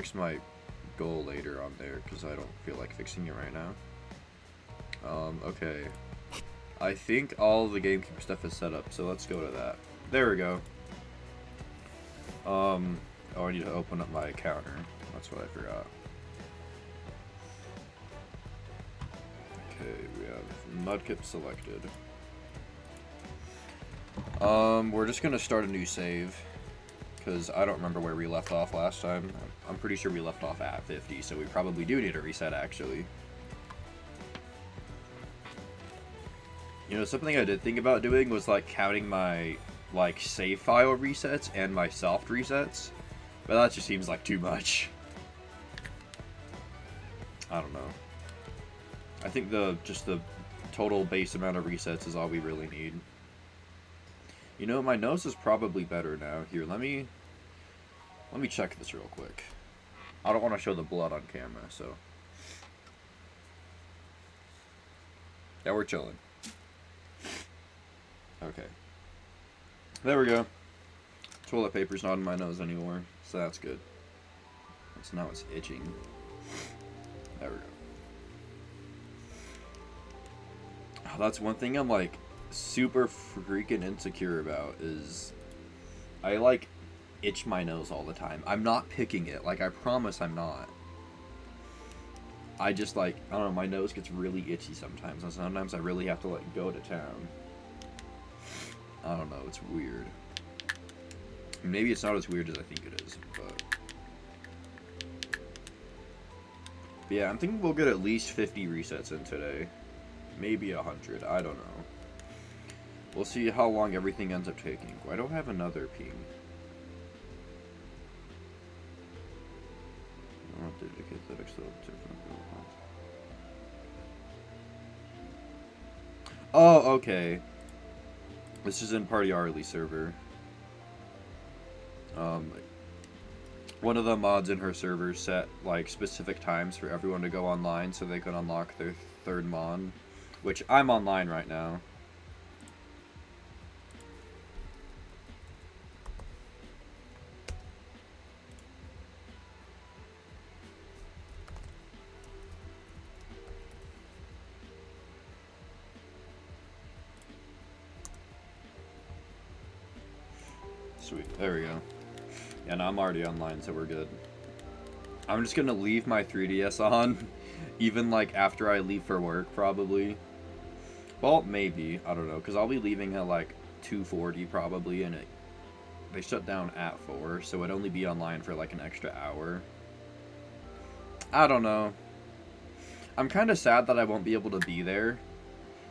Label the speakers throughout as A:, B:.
A: fix my goal later on there because I don't feel like fixing it right now. Okay. I think all the GameCube stuff is set up, so let's go to that. There we go. Oh, I need to open up my counter. That's what I forgot. Okay, we have Mudkip selected. We're just gonna start a new save, because I don't remember where we left off last time. I'm pretty sure we left off at 50, so we probably do need a reset, actually. You know, something I did think about doing was, like, counting my, like, save file resets and my soft resets, but that just seems like too much. I don't know. I think just the total base amount of resets is all we really need. You know, my nose is probably better now. Here, let me check this real quick. I don't want to show the blood on camera, so. Yeah, we're chilling. Okay. There we go. Toilet paper's not in my nose anymore, so that's good. So now it's itching. There we go. Oh, that's one thing I'm, like, super freaking insecure about is I, like, itch my nose all the time. I'm not picking it. Like, I promise I'm not. I just, like, I don't know, my nose gets really itchy sometimes, and sometimes I really have to, like, go to town. I don't know, it's weird. Maybe it's not as weird as I think it is, but yeah, I'm thinking we'll get at least 50 resets in today. Maybe 100, I don't know. We'll see how long everything ends up taking. Why don't I have another ping? I want to dedicate that extra different. Oh, okay. This is in Party Arlie server. One of the mods in her server set, like, specific times for everyone to go online so they can unlock their third mod, which I'm online right now. Sweet, there we go. Yeah, no, I'm already online, so we're good. I'm just gonna leave my 3DS on, even, like, after I leave for work, probably. Well, maybe, I don't know, because I'll be leaving at, like, 2:40, probably, and they shut down at 4, so it'd only be online for, like, an extra hour. I don't know. I'm kind of sad that I won't be able to be there.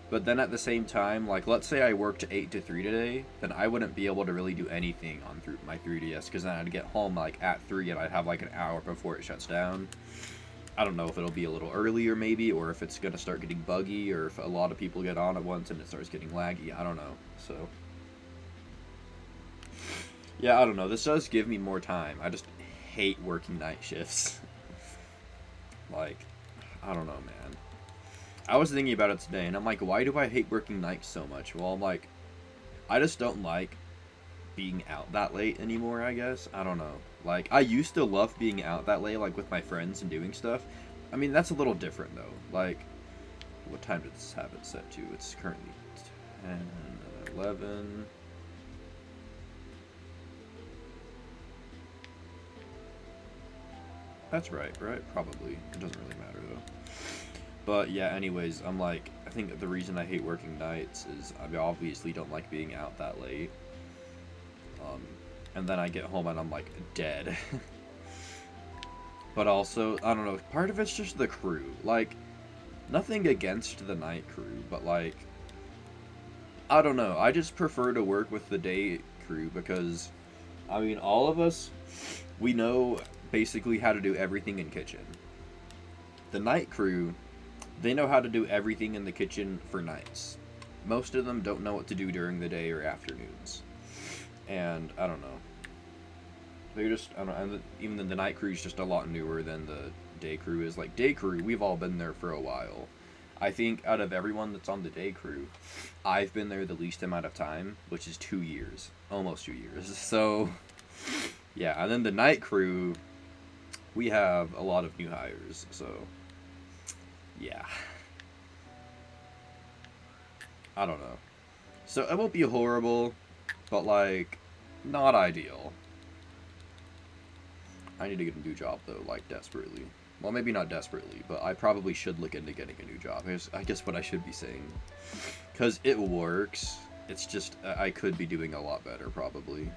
A: But then at the same time, like, let's say I worked 8 to 3 today, then I wouldn't be able to really do anything on my 3DS, because then I'd get home, like, at 3, and I'd have, like, an hour before it shuts down. I don't know if it'll be a little earlier, maybe, or if it's going to start getting buggy, or if a lot of people get on at once and it starts getting laggy. I don't know, so. Yeah, I don't know. This does give me more time. I just hate working night shifts. Like, I don't know, man. I was thinking about it today, and I'm like, why do I hate working nights so much? Well, I'm like, I just don't like being out that late anymore, I guess. I don't know. Like, I used to love being out that late, like, with my friends and doing stuff. I mean, that's a little different, though. Like, what time does this have it set to? It's currently 10, 11... That's right? Probably. It doesn't really matter, though. But yeah, anyways, I'm like, I think the reason I hate working nights is I obviously don't like being out that late. And then I get home and I'm like dead. But also, I don't know, part of it's just the crew. Like, nothing against the night crew, but like, I don't know, I just prefer to work with the day crew because, I mean, all of us, we know basically how to do everything in kitchen. The night crew, they know how to do everything in the kitchen for nights. Most of them don't know what to do during the day or afternoons. And, I don't know. They're just, I don't know, and even the night crew is just a lot newer than the day crew is. Like, day crew, we've all been there for a while. I think out of everyone that's on the day crew, I've been there the least amount of time, which is 2 years. Almost 2 years. So, yeah, and then the night crew, we have a lot of new hires, so yeah. I don't know. So it won't be horrible, but like, not ideal. I need to get a new job though, like desperately. Well, maybe not desperately, but I probably should look into getting a new job. Here's, I guess, what I should be saying. Because it works. It's just, I could be doing a lot better, probably.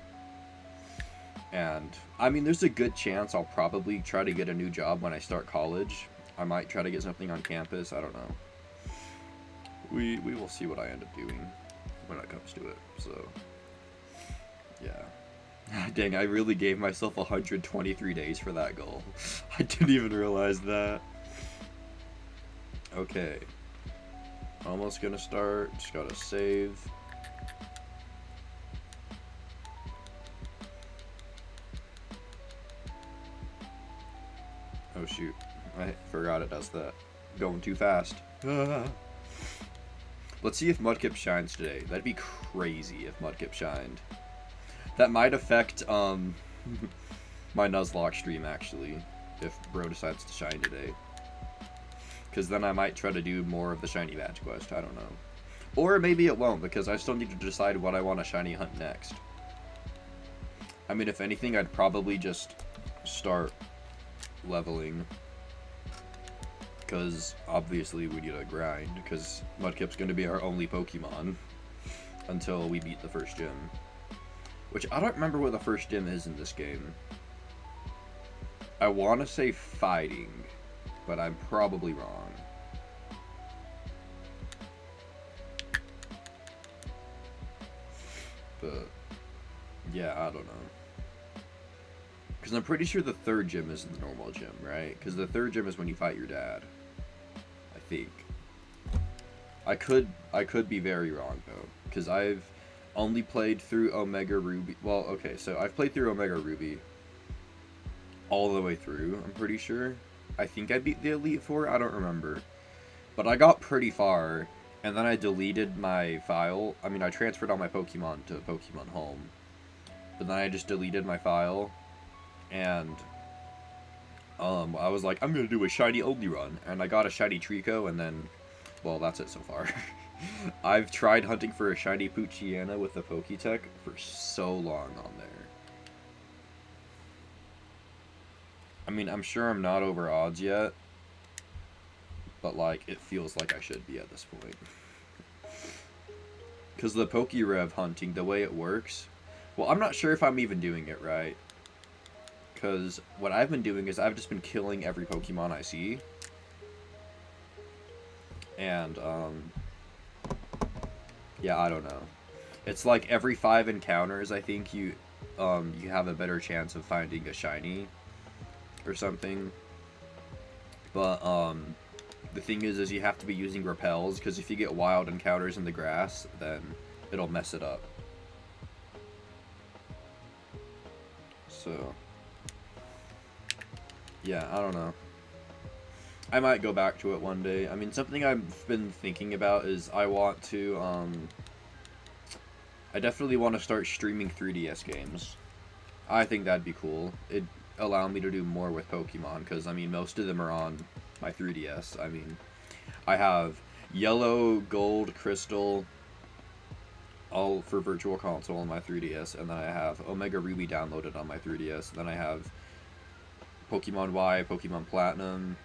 A: And, I mean, there's a good chance I'll probably try to get a new job when I start college. I might try to get something on campus. I don't know. We will see what I end up doing when it comes to it. So, yeah. Dang, I really gave myself 123 days for that goal. I didn't even realize that. Okay. Almost gonna start. Just gotta save. Oh shoot. I forgot it does that. Going too fast. Let's see if Mudkip shines today. That'd be crazy if Mudkip shined. That might affect my Nuzlocke stream actually, if bro decides to shine today. Because then I might try to do more of the shiny badge quest. I don't know. Or maybe it won't, because I still need to decide what I want to shiny hunt next. I mean, if anything, I'd probably just start leveling. Because obviously we need to grind, because Mudkip's going to be our only Pokemon until we beat the first gym. Which, I don't remember what the first gym is in this game. I want to say fighting, but I'm probably wrong. But, yeah, I don't know. Because I'm pretty sure the third gym isn't the normal gym, right? Because the third gym is when you fight your dad. I think. I could be very wrong, though. Because I've only played through Omega Ruby. Well, okay, so I've played through Omega Ruby all the way through, I'm pretty sure. I think I beat the Elite Four, I don't remember. But I got pretty far, and then I deleted my file. I mean, I transferred all my Pokemon to Pokemon Home. But then I just deleted my file, and I was like, I'm gonna do a shiny only run. And I got a shiny Trico, and then, well, that's it so far. I've tried hunting for a shiny Poochyena with the Poketech for so long on there. I mean, I'm sure I'm not over odds yet, but like, it feels like I should be at this point. Because the Pokerev hunting, the way it works, well, I'm not sure if I'm even doing it right. Because what I've been doing is I've just been killing every Pokemon I see. And, yeah, I don't know. It's like every 5 encounters, I think you have a better chance of finding a shiny or something. But the thing is you have to be using repels, because if you get wild encounters in the grass, then it'll mess it up. So, yeah, I don't know. I might go back to it one day. I mean, something I've been thinking about is I want to, I definitely want to start streaming 3DS games. I think that'd be cool. It'd allow me to do more with Pokemon, because, I mean, most of them are on my 3DS. I mean, I have Yellow, Gold, Crystal, all for Virtual Console on my 3DS, and then I have Omega Ruby downloaded on my 3DS, and then I have Pokemon Y, Pokemon Platinum,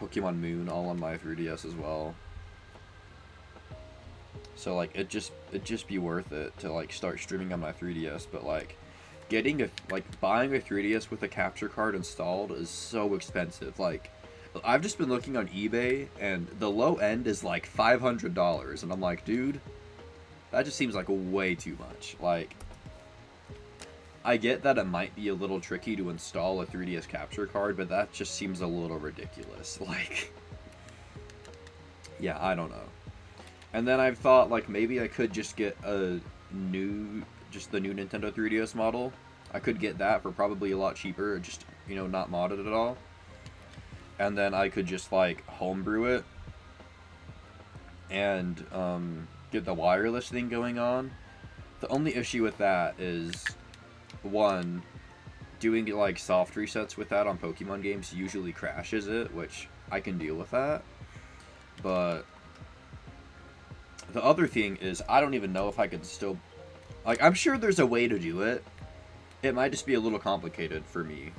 A: Pokemon Moon all on my 3DS as well. So like it'd just be worth it to like start streaming on my 3DS, but like buying a 3DS with a capture card installed is so expensive. Like I've just been looking on eBay and the low end is like $500, and I'm like, dude, that just seems like way too much. Like, I get that it might be a little tricky to install a 3DS capture card, but that just seems a little ridiculous. Like, yeah, I don't know. And then I've thought, like, maybe I could just get the new Nintendo 3DS model. I could get that for probably a lot cheaper, just, you know, not modded at all. And then I could just, like, homebrew it and get the wireless thing going on. The only issue with that is, one, doing like soft resets with that on Pokemon games usually crashes it, which I can deal with that. But the other thing is, I don't even know if I could still, like, I'm sure there's a way to do it. It might just be a little complicated for me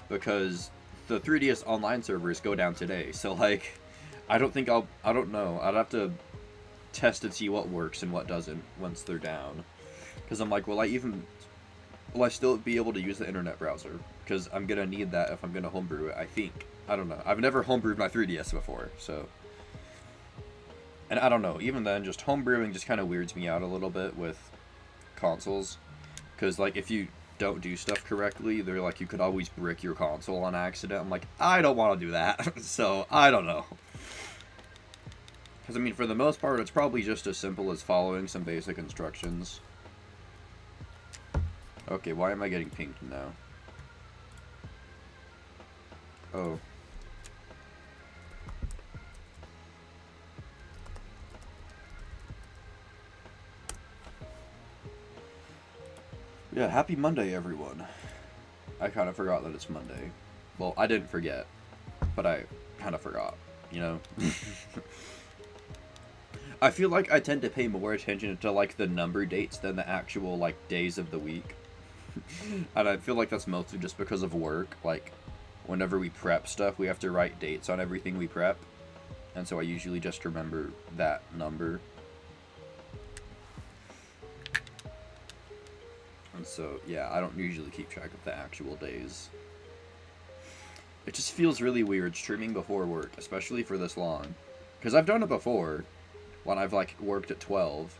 A: because the 3DS online servers go down today. So like, I don't know. I'd have to test and see what works and what doesn't once they're down. Because I'm like, will I still be able to use the internet browser? Because I'm gonna need that if I'm gonna homebrew it, I think. I don't know. I've never homebrewed my 3DS before, so. And I don't know, even then, just homebrewing just kind of weirds me out a little bit with consoles. Because, like, if you don't do stuff correctly, they're like, you could always brick your console on accident. I'm like, I don't want to do that, so I don't know. Because, I mean, for the most part, it's probably just as simple as following some basic instructions. Okay, why am I getting pinged now? Oh. Yeah, happy Monday, everyone. I kind of forgot that it's Monday. Well, I didn't forget, but I kind of forgot, you know? I feel like I tend to pay more attention to, like, the number dates than the actual, like, days of the week. And I feel like that's mostly just because of work. Like, whenever we prep stuff, we have to write dates on everything we prep. And so I usually just remember that number. And so, yeah, I don't usually keep track of the actual days. It just feels really weird streaming before work, especially for this long. Because I've done it before, when I've, like, worked at 12.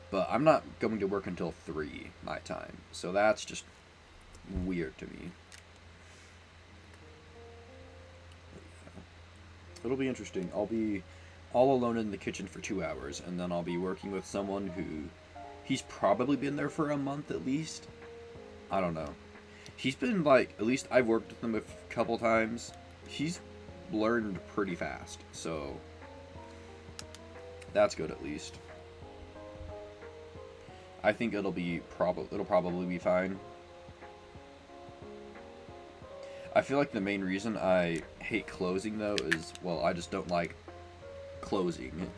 A: But I'm not going to work until 3 my time. So that's just weird to me. It'll be interesting. I'll be all alone in the kitchen for 2 hours, and then I'll be working with someone who... He's probably been there for a month at least. I don't know. He's been, like, at least I've worked with him a couple times. He's learned pretty fast, so that's good at least. I think it'll probably be fine. I feel like the main reason I hate closing, though, is, well, I just don't like closing.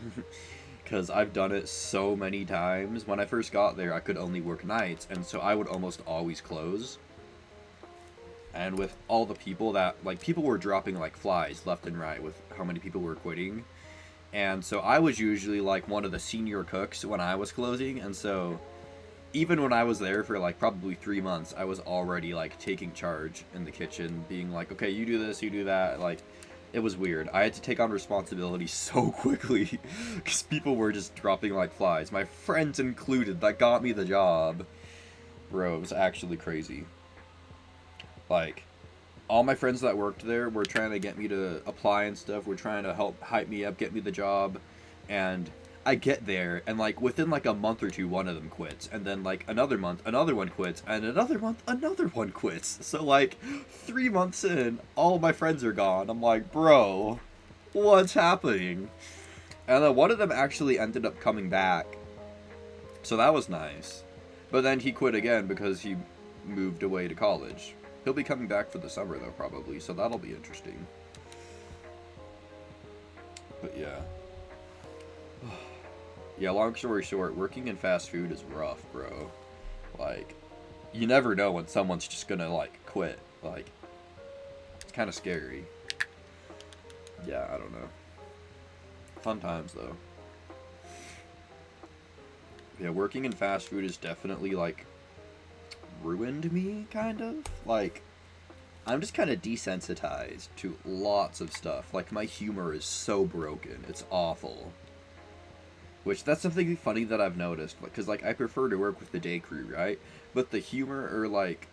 A: Because I've done it so many times. When I first got there, I could only work nights, and so I would almost always close. And with all the people that, like, people were dropping like flies left and right with how many people were quitting. And so I was usually, like, one of the senior cooks when I was closing, and so even when I was there for, like, probably 3 months, I was already, like, taking charge in the kitchen, being like, okay, you do this, you do that, like... It was weird. I had to take on responsibility so quickly because people were just dropping like flies. My friends included that got me the job. Bro, it was actually crazy. Like, all my friends that worked there were trying to get me to apply and stuff. Were trying to help hype me up, get me the job. And I get there, and, like, within, like, a month or two, one of them quits. And then, like, another month, another one quits. And another month, another one quits. So, like, 3 months in, all my friends are gone. I'm like, bro, what's happening? And then one of them actually ended up coming back. So that was nice. But then he quit again because he moved away to college. He'll be coming back for the summer, though, probably. So that'll be interesting. But, yeah. Yeah, long story short, working in fast food is rough, bro. Like, you never know when someone's just gonna, like, quit. Like, it's kind of scary. Yeah, I don't know. Fun times, though. Yeah, working in fast food is definitely, like, ruined me, kind of. Like, I'm just kind of desensitized to lots of stuff. Like, my humor is so broken. It's awful. Which, that's something funny that I've noticed, because, like, I prefer to work with the day crew, right? But the humor, or, like,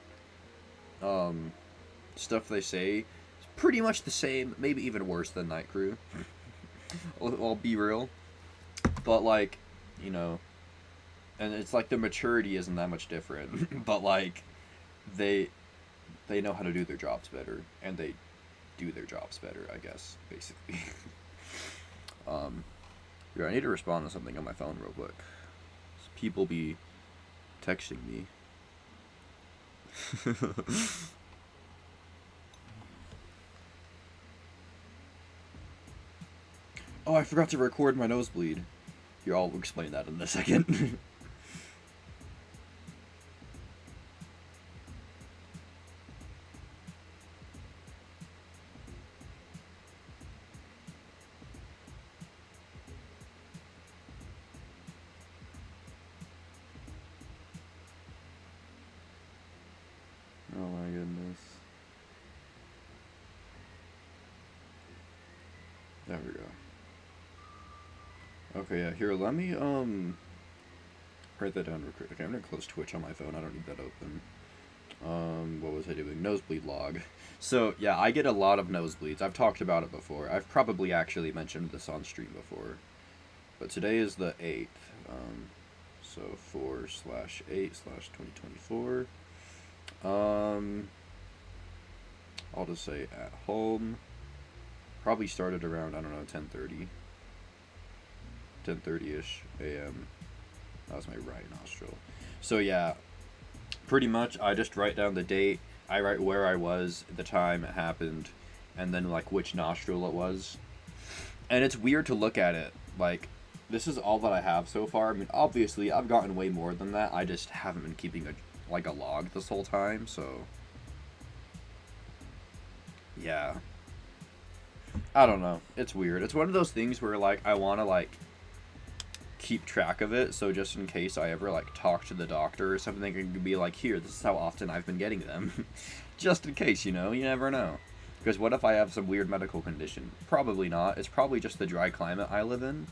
A: stuff they say is pretty much the same, maybe even worse than night crew. I'll be real. But, like, you know, and it's like the maturity isn't that much different, but, like, they know how to do their jobs better, and they do their jobs better, I guess, basically. Here, I need to respond to something on my phone real quick. People be texting me. Oh, I forgot to record my nosebleed. Here, I'll explain that in a second. Oh my goodness. There we go. Okay, yeah, here, let me, write that down real quick. Okay, I'm gonna close Twitch on my phone. I don't need that open. What was I doing? Nosebleed log. So, yeah, I get a lot of nosebleeds. I've talked about it before. I've probably actually mentioned this on stream before. But today is the 8th. So 4/8/2024. I'll just say at home. Probably started around, I don't know, 10:30-ish a.m. That was my right nostril. So yeah, pretty much I just write down the date. I write where I was, the time it happened, and then like which nostril it was. And it's weird to look at it. Like, this is all that I have so far. I mean, obviously I've gotten way more than that. I just haven't been keeping a log this whole time, so yeah. I don't know. It's weird. It's one of those things where like I want to like keep track of it, so just in case I ever like talk to the doctor or something, I can be like, here, this is how often I've been getting them. Just in case, you know, you never know. Because what if I have some weird medical condition? Probably not. It's probably just the dry climate I live in.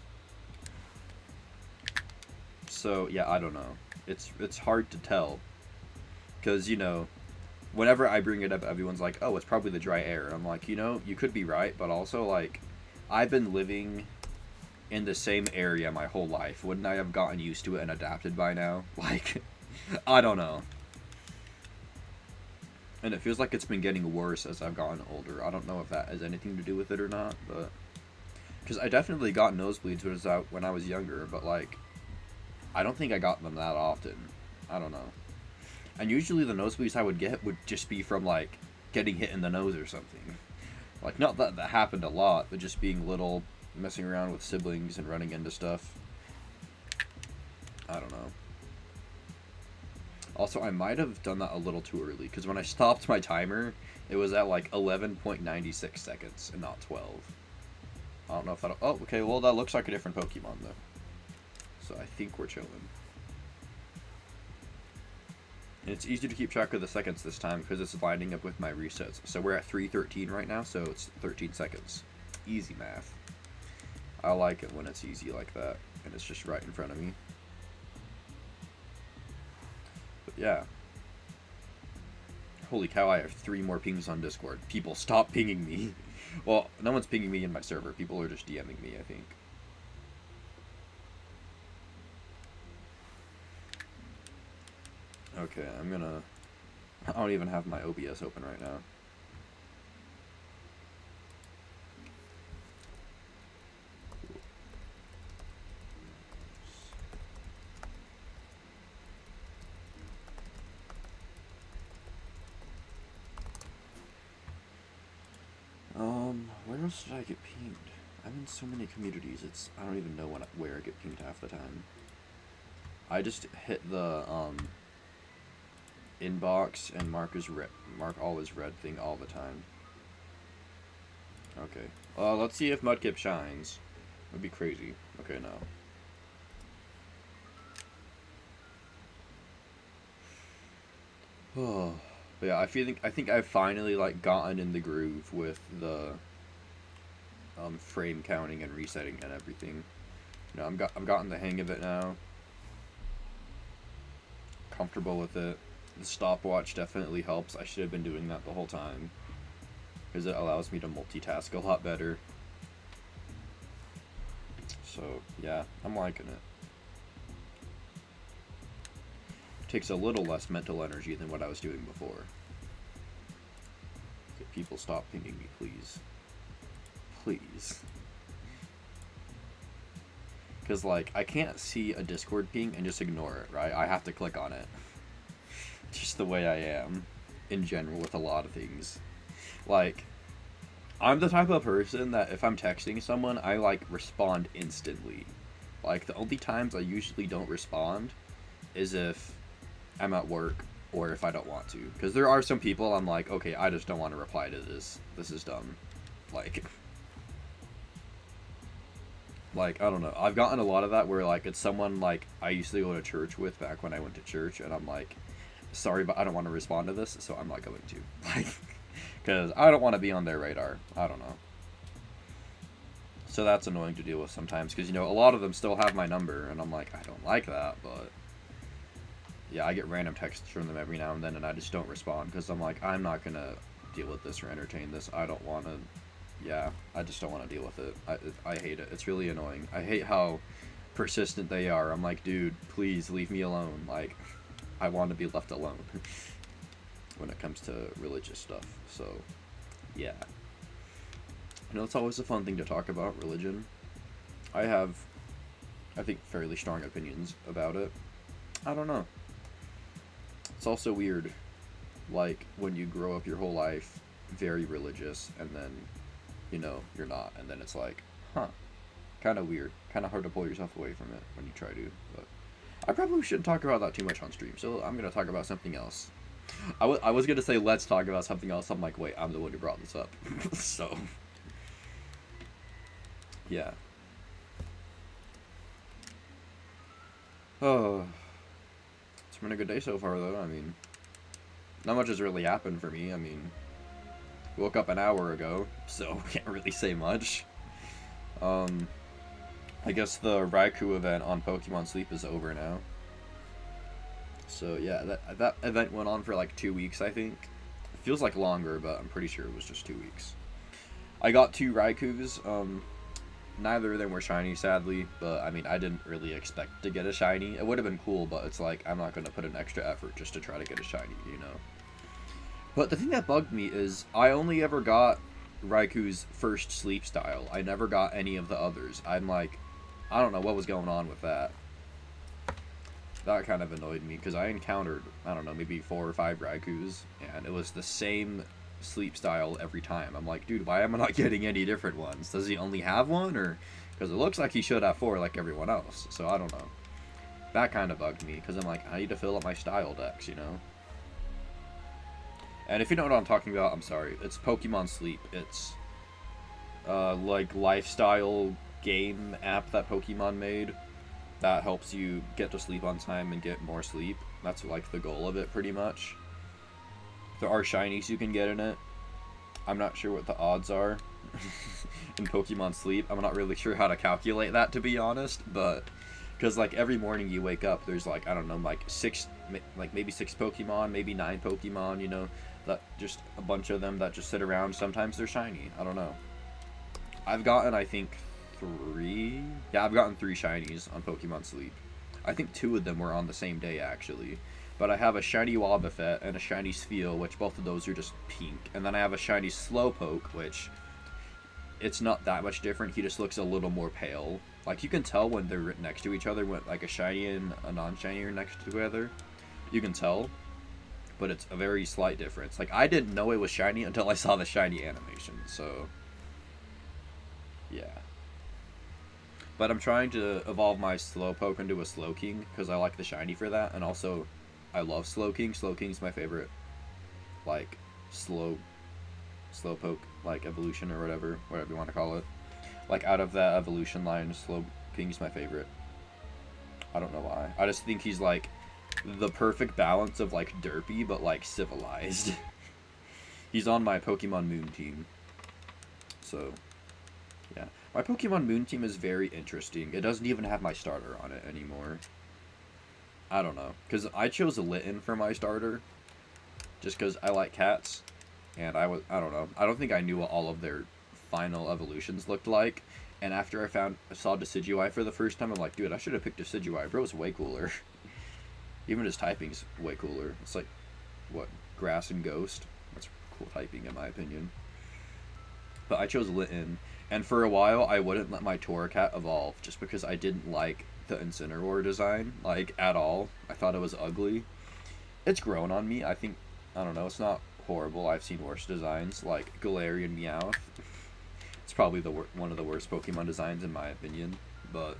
A: So yeah, I don't know. It's hard to tell. Because, you know, whenever I bring it up, everyone's like, oh, it's probably the dry air. And I'm like, you know, you could be right, but also, like, I've been living in the same area my whole life. Wouldn't I have gotten used to it and adapted by now? Like, I don't know. And it feels like it's been getting worse as I've gotten older. I don't know if that has anything to do with it or not, but... Because I definitely got nosebleeds when I was younger, but, like, I don't think I got them that often. I don't know. And usually the nosebleeds I would get would just be from, like, getting hit in the nose or something. Like, not that that happened a lot, but just being little, messing around with siblings and running into stuff. I don't know. Also, I might have done that a little too early, because when I stopped my timer, it was at, like, 11.96 seconds, and not 12. I don't know if that'll... Oh, okay, well, that looks like a different Pokemon, though. So I think we're chilling. And it's easy to keep track of the seconds this time because it's lining up with my resets. So we're at 3:13 right now, so it's 13 seconds. Easy math. I like it when it's easy like that, and it's just right in front of me. But yeah. Holy cow, I have 3 more pings on Discord. People, stop pinging me. Well, no one's pinging me in my server. People are just DMing me, I think. Okay, I'm gonna... I don't even have my OBS open right now. Where else did I get pinged? I'm in so many communities, I don't even know where I get pinged half the time. I just hit the, inbox and mark all as red thing all the time. Okay. Let's see if Mudkip shines. That'd be crazy. Okay, no. Oh, but yeah, I think I've finally like gotten in the groove with the frame counting and resetting and everything. You know, I've gotten the hang of it now. Comfortable with it. The stopwatch definitely helps. I should have been doing that the whole time, because it allows me to multitask a lot better. So yeah, I'm liking it. Takes a little less mental energy than what I was doing before. Okay, people, stop pinging me, please. Please. Because, like, I can't see a Discord ping and just ignore it, right? I have to click on it. just the way I am in general with a lot of things. Like, I'm the type of person that if I'm texting someone, I like respond instantly. Like, the only times I usually don't respond is if I'm at work or if I don't want to. Because there are some people I'm like, okay, I just don't want to reply to this. This is dumb. Like, I don't know. I've gotten a lot of that where, like, it's someone, like, I used to go to church with back when I went to church, and I'm like, sorry, but I don't want to respond to this, so I'm not going to. Like, because I don't want to be on their radar. I don't know. So that's annoying to deal with sometimes, because, you know, a lot of them still have my number, and I'm like, I don't like that, but yeah, I get random texts from them every now and then, and I just don't respond, because I'm like, I'm not going to deal with this or entertain this. I don't want to, yeah, I just don't want to deal with it. I hate it. It's really annoying. I hate how persistent they are. I'm like, dude, please leave me alone. Like, I want to be left alone when it comes to religious stuff. So, yeah. You know, it's always a fun thing to talk about, religion. I have, I think, fairly strong opinions about it. I don't know. It's also weird, like, when you grow up your whole life very religious, and then, you know, you're not, and then it's like, huh, kind of weird. Kind of hard to pull yourself away from it when you try to, but I probably shouldn't talk about that too much on stream, so I'm going to talk about something else. I was going to say, let's talk about something else. I'm like, wait, I'm the one who brought this up. So, yeah. Oh, it's been a good day so far, though. I mean, not much has really happened for me. I mean, woke up an hour ago, so can't really say much. I guess the Raikou event on Pokemon Sleep is over now. So yeah, that event went on for like 2 weeks, I think. It feels like longer, but I'm pretty sure it was just 2 weeks. I got 2 Raikous. Neither of them were shiny, sadly, but I mean, I didn't really expect to get a shiny. It would have been cool, but it's like, I'm not going to put an extra effort just to try to get a shiny, you know? But the thing that bugged me is, I only ever got Raikou's first sleep style. I never got any of the others. I'm like, I don't know what was going on with that. That kind of annoyed me, because I encountered, I don't know, maybe 4 or 5 Raikous, and it was the same sleep style every time. I'm like, dude, why am I not getting any different ones? Does he only have one, or... Because it looks like he should have 4 like everyone else, so I don't know. That kind of bugged me, because I'm like, I need to fill up my style decks, you know? And if you know what I'm talking about, I'm sorry. It's Pokemon Sleep. It's, like, lifestyle game app that Pokemon made that helps you get to sleep on time and get more sleep. That's, like, the goal of it, pretty much. There are shinies you can get in it. I'm not sure what the odds are in Pokemon Sleep. I'm not really sure how to calculate that, to be honest, but... Because, like, every morning you wake up, there's, like, I don't know, like, maybe 6 Pokemon, maybe 9 Pokemon, you know? That just a bunch of them that just sit around. Sometimes they're shiny. I don't know. I've gotten, I think, 3... Yeah, I've gotten 3 shinies on Pokemon Sleep. I think 2 of them were on the same day, actually. But I have a shiny Wobbuffet and a shiny Spheal, which both of those are just pink. And then I have a shiny Slowpoke, which... It's not that much different. He just looks a little more pale. Like, you can tell when they're next to each other, when, like, a shiny and a non-shiny are next to together. You can tell. But it's a very slight difference. Like, I didn't know it was shiny until I saw the shiny animation, so... Yeah. But I'm trying to evolve my Slowpoke into a Slowking, because I like the shiny for that, and also, I love Slowking. Slowking's my favorite, like, Slowpoke, like, evolution or whatever you want to call it. Like, out of that evolution line, Slowking's my favorite. I don't know why. I just think he's, like, the perfect balance of, like, derpy, but, like, civilized. He's on my Pokemon Moon team. So, yeah. My Pokemon Moon team is very interesting. It doesn't even have my starter on it anymore. I don't know. Because I chose a Litten for my starter. Just because I like cats. And I don't know. I don't think I knew what all of their final evolutions looked like. And after I saw Decidueye for the first time, I'm like, dude, I should have picked Decidueye. Bro's way cooler. Even his typing's way cooler. It's like, what, Grass and Ghost? That's cool typing in my opinion. But I chose Litten. And for a while, I wouldn't let my Torracat evolve just because I didn't like the Incineroar design, like, at all. I thought it was ugly. it's grown on me. I think, I don't know, it's not horrible. I've seen worse designs, like Galarian Meowth. It's probably one of the worst Pokemon designs in my opinion, but,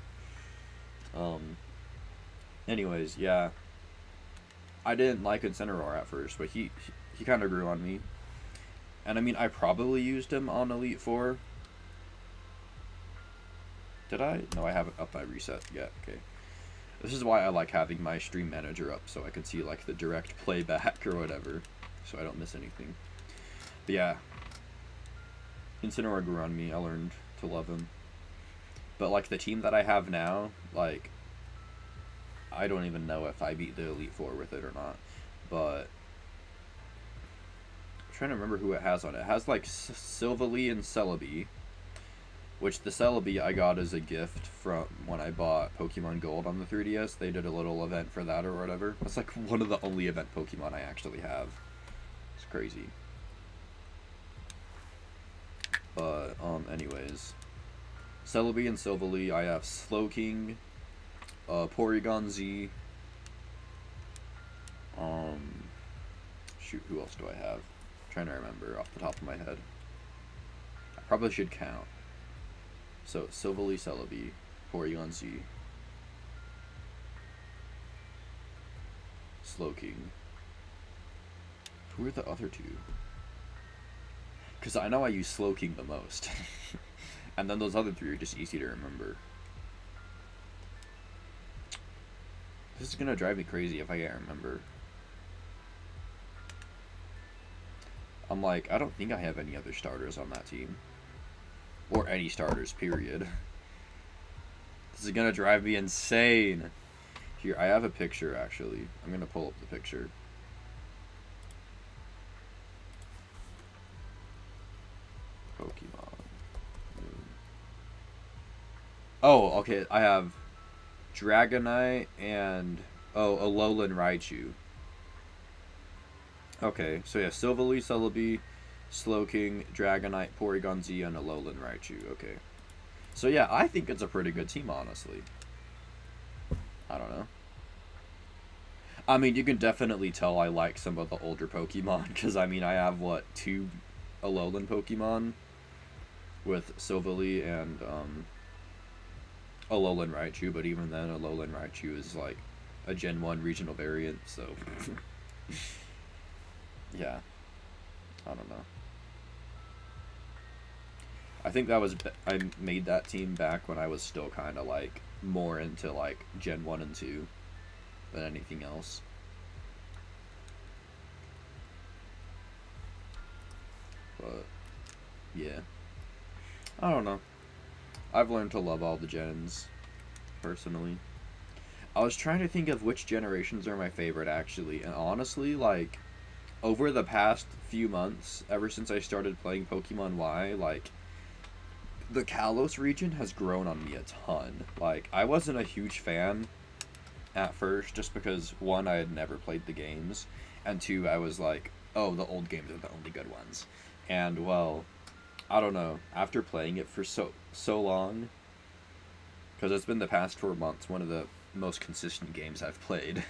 A: anyways, yeah. I didn't like Incineroar at first, but he kind of grew on me. And I mean, I probably used him on Elite Four. Did I? No, I haven't up my reset yet. Okay. This is why I like having my stream manager up, so I can see like the direct playback or whatever, so I don't miss anything. But yeah, Incineroar grew on me. I learned to love him. But like the team that I have now, like, I don't even know if I beat the Elite Four with it or not. But I'm trying to remember who it has on it. It has like Silvally and Celebi. Which the Celebi I got as a gift from when I bought Pokemon Gold on the 3DS. They did a little event for that or whatever. That's like one of the only event Pokemon I actually have. It's crazy. But, anyways. Celebi and Silvally, I have Slowking, Porygon Z. Shoot, who else do I have? I'm trying to remember off the top of my head. I probably should count. So, Silvally, Celebi, Porygon Z, Slowking. Who are the other two? Because I know I use Slowking the most. And then those other three are just easy to remember. This is going to drive me crazy if I can't remember. I'm like, I don't think I have any other starters on that team. Or any starters, period. This is gonna drive me insane. Here, I have a picture, actually. I'm gonna pull up the picture. Pokemon. Oh, okay, I have Dragonite and, Alolan Raichu. Okay, so yeah, Silvally, Celebi, Slowking, Dragonite, Porygon Z, and Alolan Raichu. Okay. So yeah, I think it's a pretty good team, honestly. I don't know. I mean, you can definitely tell I like some of the older Pokemon, because, I mean, I have, what, 2 Alolan Pokemon? With Silvally and, Alolan Raichu, but even then, Alolan Raichu is, like, a Gen 1 regional variant, so... yeah. I don't know. I think that was... I made that team back when I was still kind of, like, more into, like, Gen 1 and 2 than anything else. But, yeah. I don't know. I've learned to love all the gens, personally. I was trying to think of which generations are my favorite, actually, and honestly, like, over the past few months, ever since I started playing Pokemon Y, like, the Kalos region has grown on me a ton. Like, I wasn't a huge fan at first, just because, 1, I had never played the games, and 2, I was like, oh, the old games are the only good ones. And, well, I don't know, after playing it for so long, because it's been the past 4 months, one of the most consistent games I've played,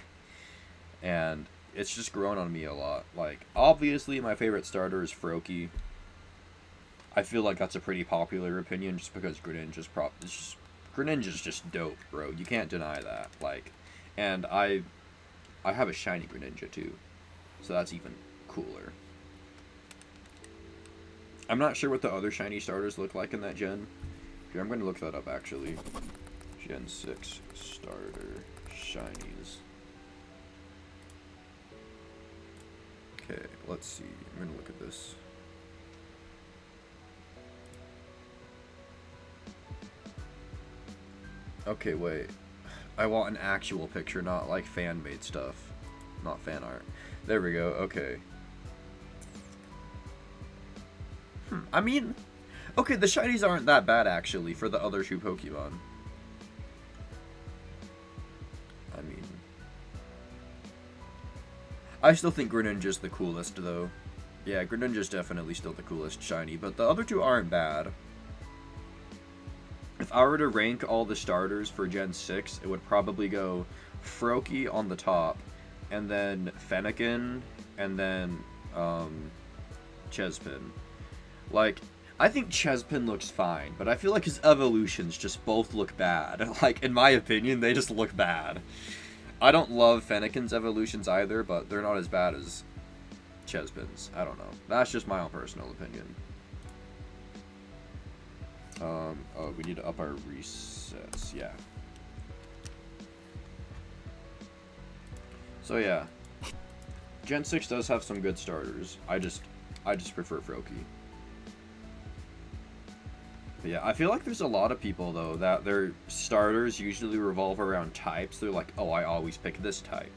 A: and it's just grown on me a lot. Like, obviously, my favorite starter is Froakie. I feel like that's a pretty popular opinion, just because Greninja's Greninja's just dope, bro. You can't deny that. Like, and I have a shiny Greninja too, so that's even cooler. I'm not sure what the other shiny starters look like in that gen. Here, I'm going to look that up, actually. Gen 6 starter shinies. Okay, let's see. I'm going to look at this. Okay, wait. I want an actual picture, not like fan-made stuff. Not fan art. There we go, okay. I mean, okay, the shinies aren't that bad, actually, for the other 2 Pokemon. I mean... I still think Greninja's the coolest, though. Yeah, Greninja's definitely still the coolest shiny, but the other 2 aren't bad. If I were to rank all the starters for Gen 6, it would probably go Froakie on the top, and then Fennekin, and then Chespin. Like, I think Chespin looks fine, but I feel like his evolutions just both look bad. Like, in my opinion, they just look bad. I don't love Fennekin's evolutions either, but they're not as bad as Chespin's. I don't know. That's just my own personal opinion. Oh, we need to up our resets. Yeah. So yeah, Gen 6 does have some good starters. I just prefer Froakie. But yeah, I feel like there's a lot of people though that their starters usually revolve around types. They're like, oh, I always pick this type.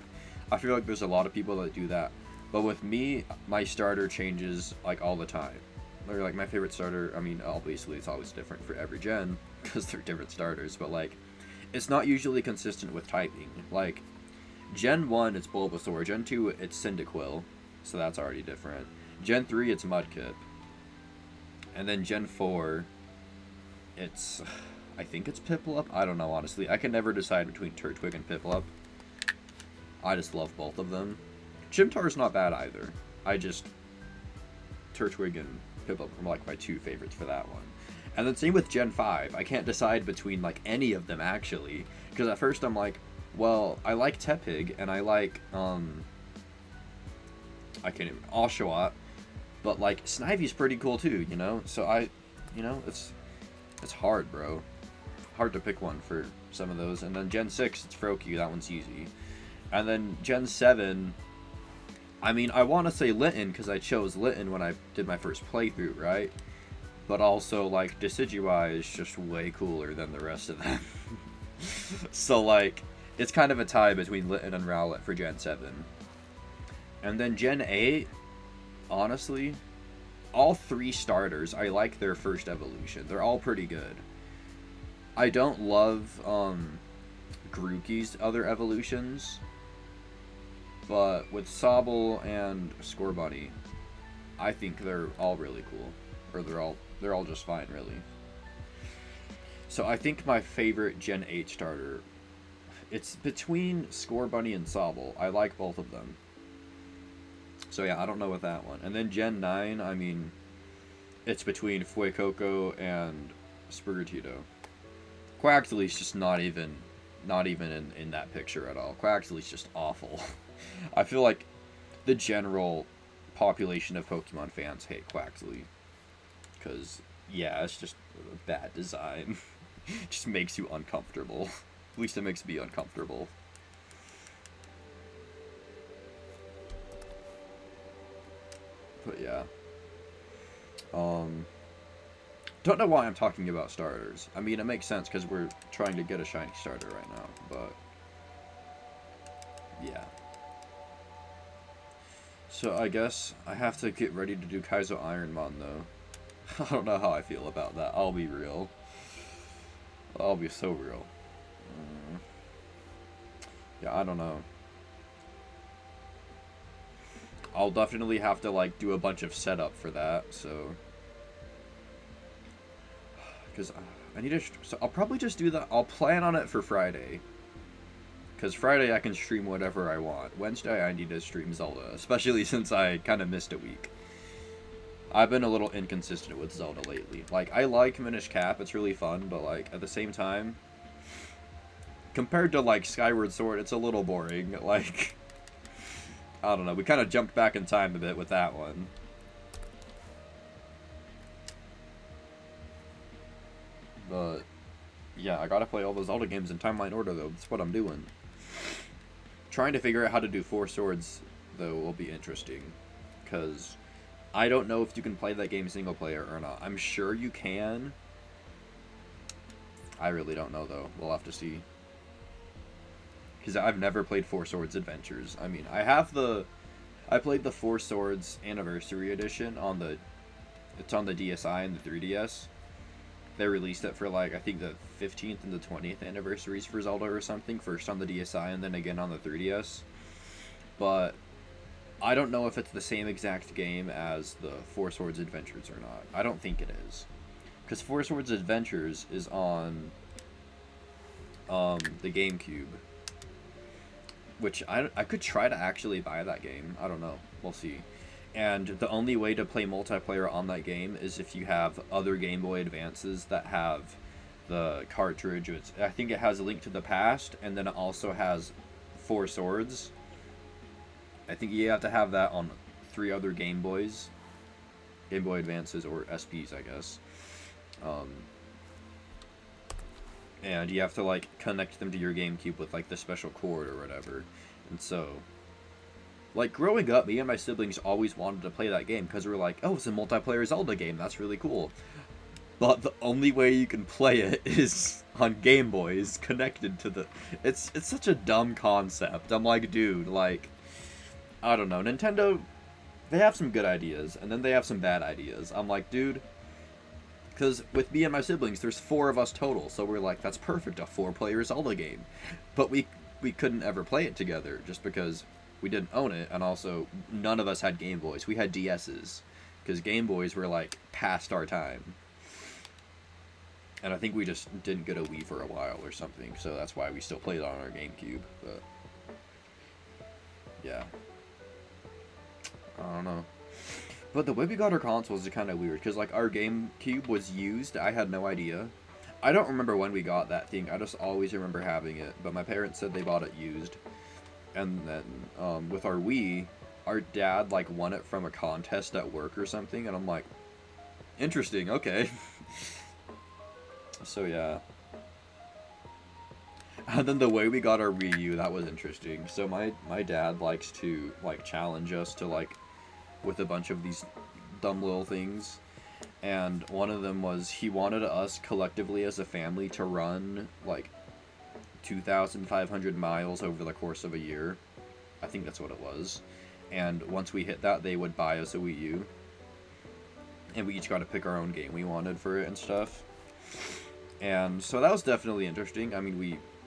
A: I feel like there's a lot of people that do that. But with me, my starter changes like all the time. They're like my favorite starter. I mean, obviously it's always different for every gen because they're different starters. But like, it's not usually consistent with typing. Like, Gen 1, it's Bulbasaur. Gen 2, it's Cyndaquil. So that's already different. Gen 3, it's Mudkip. And then Gen 4, it's... I think it's Piplup? I don't know, honestly. I can never decide between Turtwig and Piplup. I just love both of them. Chimtar's not bad either. Turtwig and Piplup are like my two favorites for that one. And then same with Gen 5. I can't decide between like any of them actually. Because at first I'm like, well, I like Tepig and I like, I can't even, Oshawott. But like, Snivy's pretty cool too, you know? So it's hard, bro. Hard to pick one for some of those. And then Gen 6, it's Froakie. That one's easy. And then Gen 7, I mean, I want to say Litten because I chose Litten when I did my first playthrough, right? But also, like, Decidueye is just way cooler than the rest of them. So, like, it's kind of a tie between Litten and Rowlet for Gen 7. And then Gen 8, honestly, all three starters, I like their first evolution. They're all pretty good. I don't love Grookey's other evolutions, but with Sobble and Scorbunny, I think they're all really cool. Or they're all just fine, really. So I think my favorite Gen 8 starter, it's between Scorbunny and Sobble. I like both of them. So yeah, I don't know with that one. And then Gen 9, I mean, it's between Fuecoco and Sprigatito. Quaxly's just not even in that picture at all. Quaxly's just awful. I feel like the general population of Pokemon fans hate Quaxly. Because, yeah, it's just a bad design. It just makes you uncomfortable. At least it makes me uncomfortable. But yeah. Don't know why I'm talking about starters. I mean, it makes sense because we're trying to get a shiny starter right now, but yeah. So I guess I have to get ready to do Kaizo Ironmon though. I don't know how I feel about that. I'll be real. I'll be so real. Yeah, I don't know. I'll definitely have to like do a bunch of setup for that, so because I need to, so I'll probably just do that. I'll plan on it for Friday, because Friday I can stream whatever I want. Wednesday I need to stream Zelda, especially since I kind of missed a week. I've been a little inconsistent with Zelda lately. Like, I like Minish Cap, it's really fun, but like at the same time, compared to like Skyward Sword, it's a little boring. Like, I don't know, we kind of jumped back in time a bit with that one. But yeah, I gotta play all the Zelda games in timeline order though. That's what I'm doing. Trying to figure out how to do Four Swords though will be interesting, because I don't know if you can play that game single player or not. I'm sure you can. I really don't know though. We'll have to see. Because I've never played Four Swords Adventures. I mean, I played the Four Swords Anniversary Edition on the, it's on the DSi and the 3DS. They released it for like, I think the 15th and the 20th anniversaries for Zelda or something. First on the DSi and then again on the 3DS. But I don't know if it's the same exact game as the Four Swords Adventures or not. I don't think it is. Because Four Swords Adventures is on the GameCube. which I could try to actually buy that game. I don't know. We'll see. And the only way to play multiplayer on that game is if you have other Game Boy Advances that have the cartridge. I think it has a Link to the Past, and then it also has Four Swords. I think you have to have that on 3 other Game Boys. Game Boy Advances, or SPs, I guess. And you have to, like, connect them to your GameCube with, like, the special cord or whatever. And so, like, growing up, me and my siblings always wanted to play that game because we were like, oh, it's a multiplayer Zelda game, that's really cool. But the only way you can play it is on Game Boys connected to the... It's such a dumb concept. I'm like, dude, like, I don't know. Nintendo, they have some good ideas, and then they have some bad ideas. I'm like, dude, because with me and my siblings, there's 4 of us total, so we're like, that's perfect, a 4-player Zelda game. But we couldn't ever play it together, just because we didn't own it, and also, none of us had Game Boys. We had DSs, because Game Boys were, like, past our time. And I think we just didn't get a Wii for a while or something, so that's why we still played on our GameCube, but... yeah. I don't know. But the way we got our consoles is kind of weird, because, like, our GameCube was used. I had no idea. I don't remember when we got that thing. I just always remember having it. But my parents said they bought it used. And then, with our Wii, our dad, like, won it from a contest at work or something. And I'm like, interesting, okay. So, yeah. And then the way we got our Wii U, that was interesting. So my dad likes to, like, challenge us to, like, with a bunch of these dumb little things. And one of them was he wanted us collectively as a family to run, like, 2,500 miles over the course of a year. I think that's what it was. And once we hit that, they would buy us a Wii U. And we each got to pick our own game we wanted for it and stuff. And so that was definitely interesting. I mean,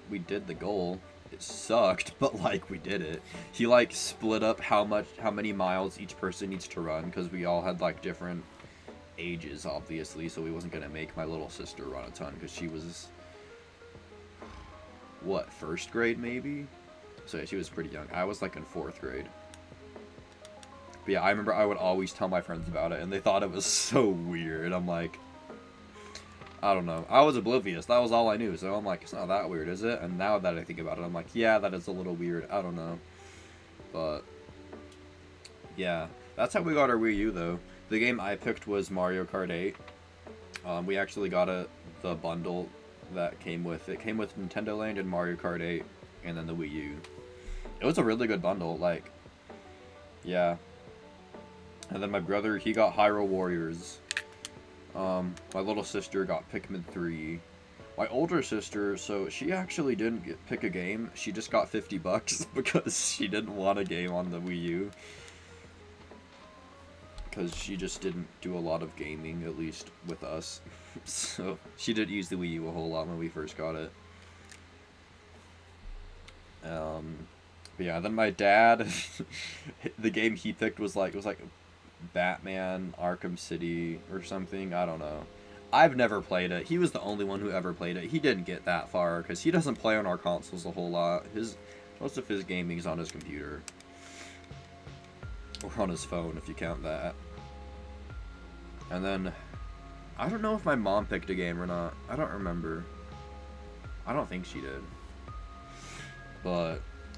A: we did the goal. It sucked, but, like, we did it. He, like, split up how many miles each person needs to run, because we all had, like, different ages, obviously, so he wasn't gonna make my little sister run a ton, because she was, what, 1st grade, maybe? So, yeah, she was pretty young. I was, like, in 4th grade. But, yeah, I remember I would always tell my friends about it, and they thought it was so weird. I'm like... I don't know. I was oblivious. That was all I knew. So I'm like, it's not that weird, is it? And now that I think about it, I'm like, yeah, that is a little weird. I don't know. But, yeah. That's how we got our Wii U, though. The game I picked was Mario Kart 8. We actually got the bundle that came with it. It came with Nintendo Land and Mario Kart 8, and then the Wii U. It was a really good bundle. Like, yeah. And then my brother, he got Hyrule Warriors. My little sister got Pikmin 3. My older sister, so she actually didn't pick a game. She just got $50 because she didn't want a game on the Wii U. Because she just didn't do a lot of gaming, at least with us. So she didn't use the Wii U a whole lot when we first got it. But yeah, then my dad, the game he picked was like Batman Arkham City or something. I don't know. I've never played it. He was the only one who ever played it. He didn't get that far because he doesn't play on our consoles a whole lot. Most of his gaming is on his computer or on his phone, if you count that. And then I don't know if my mom picked a game or not. I don't remember. I don't think she did. But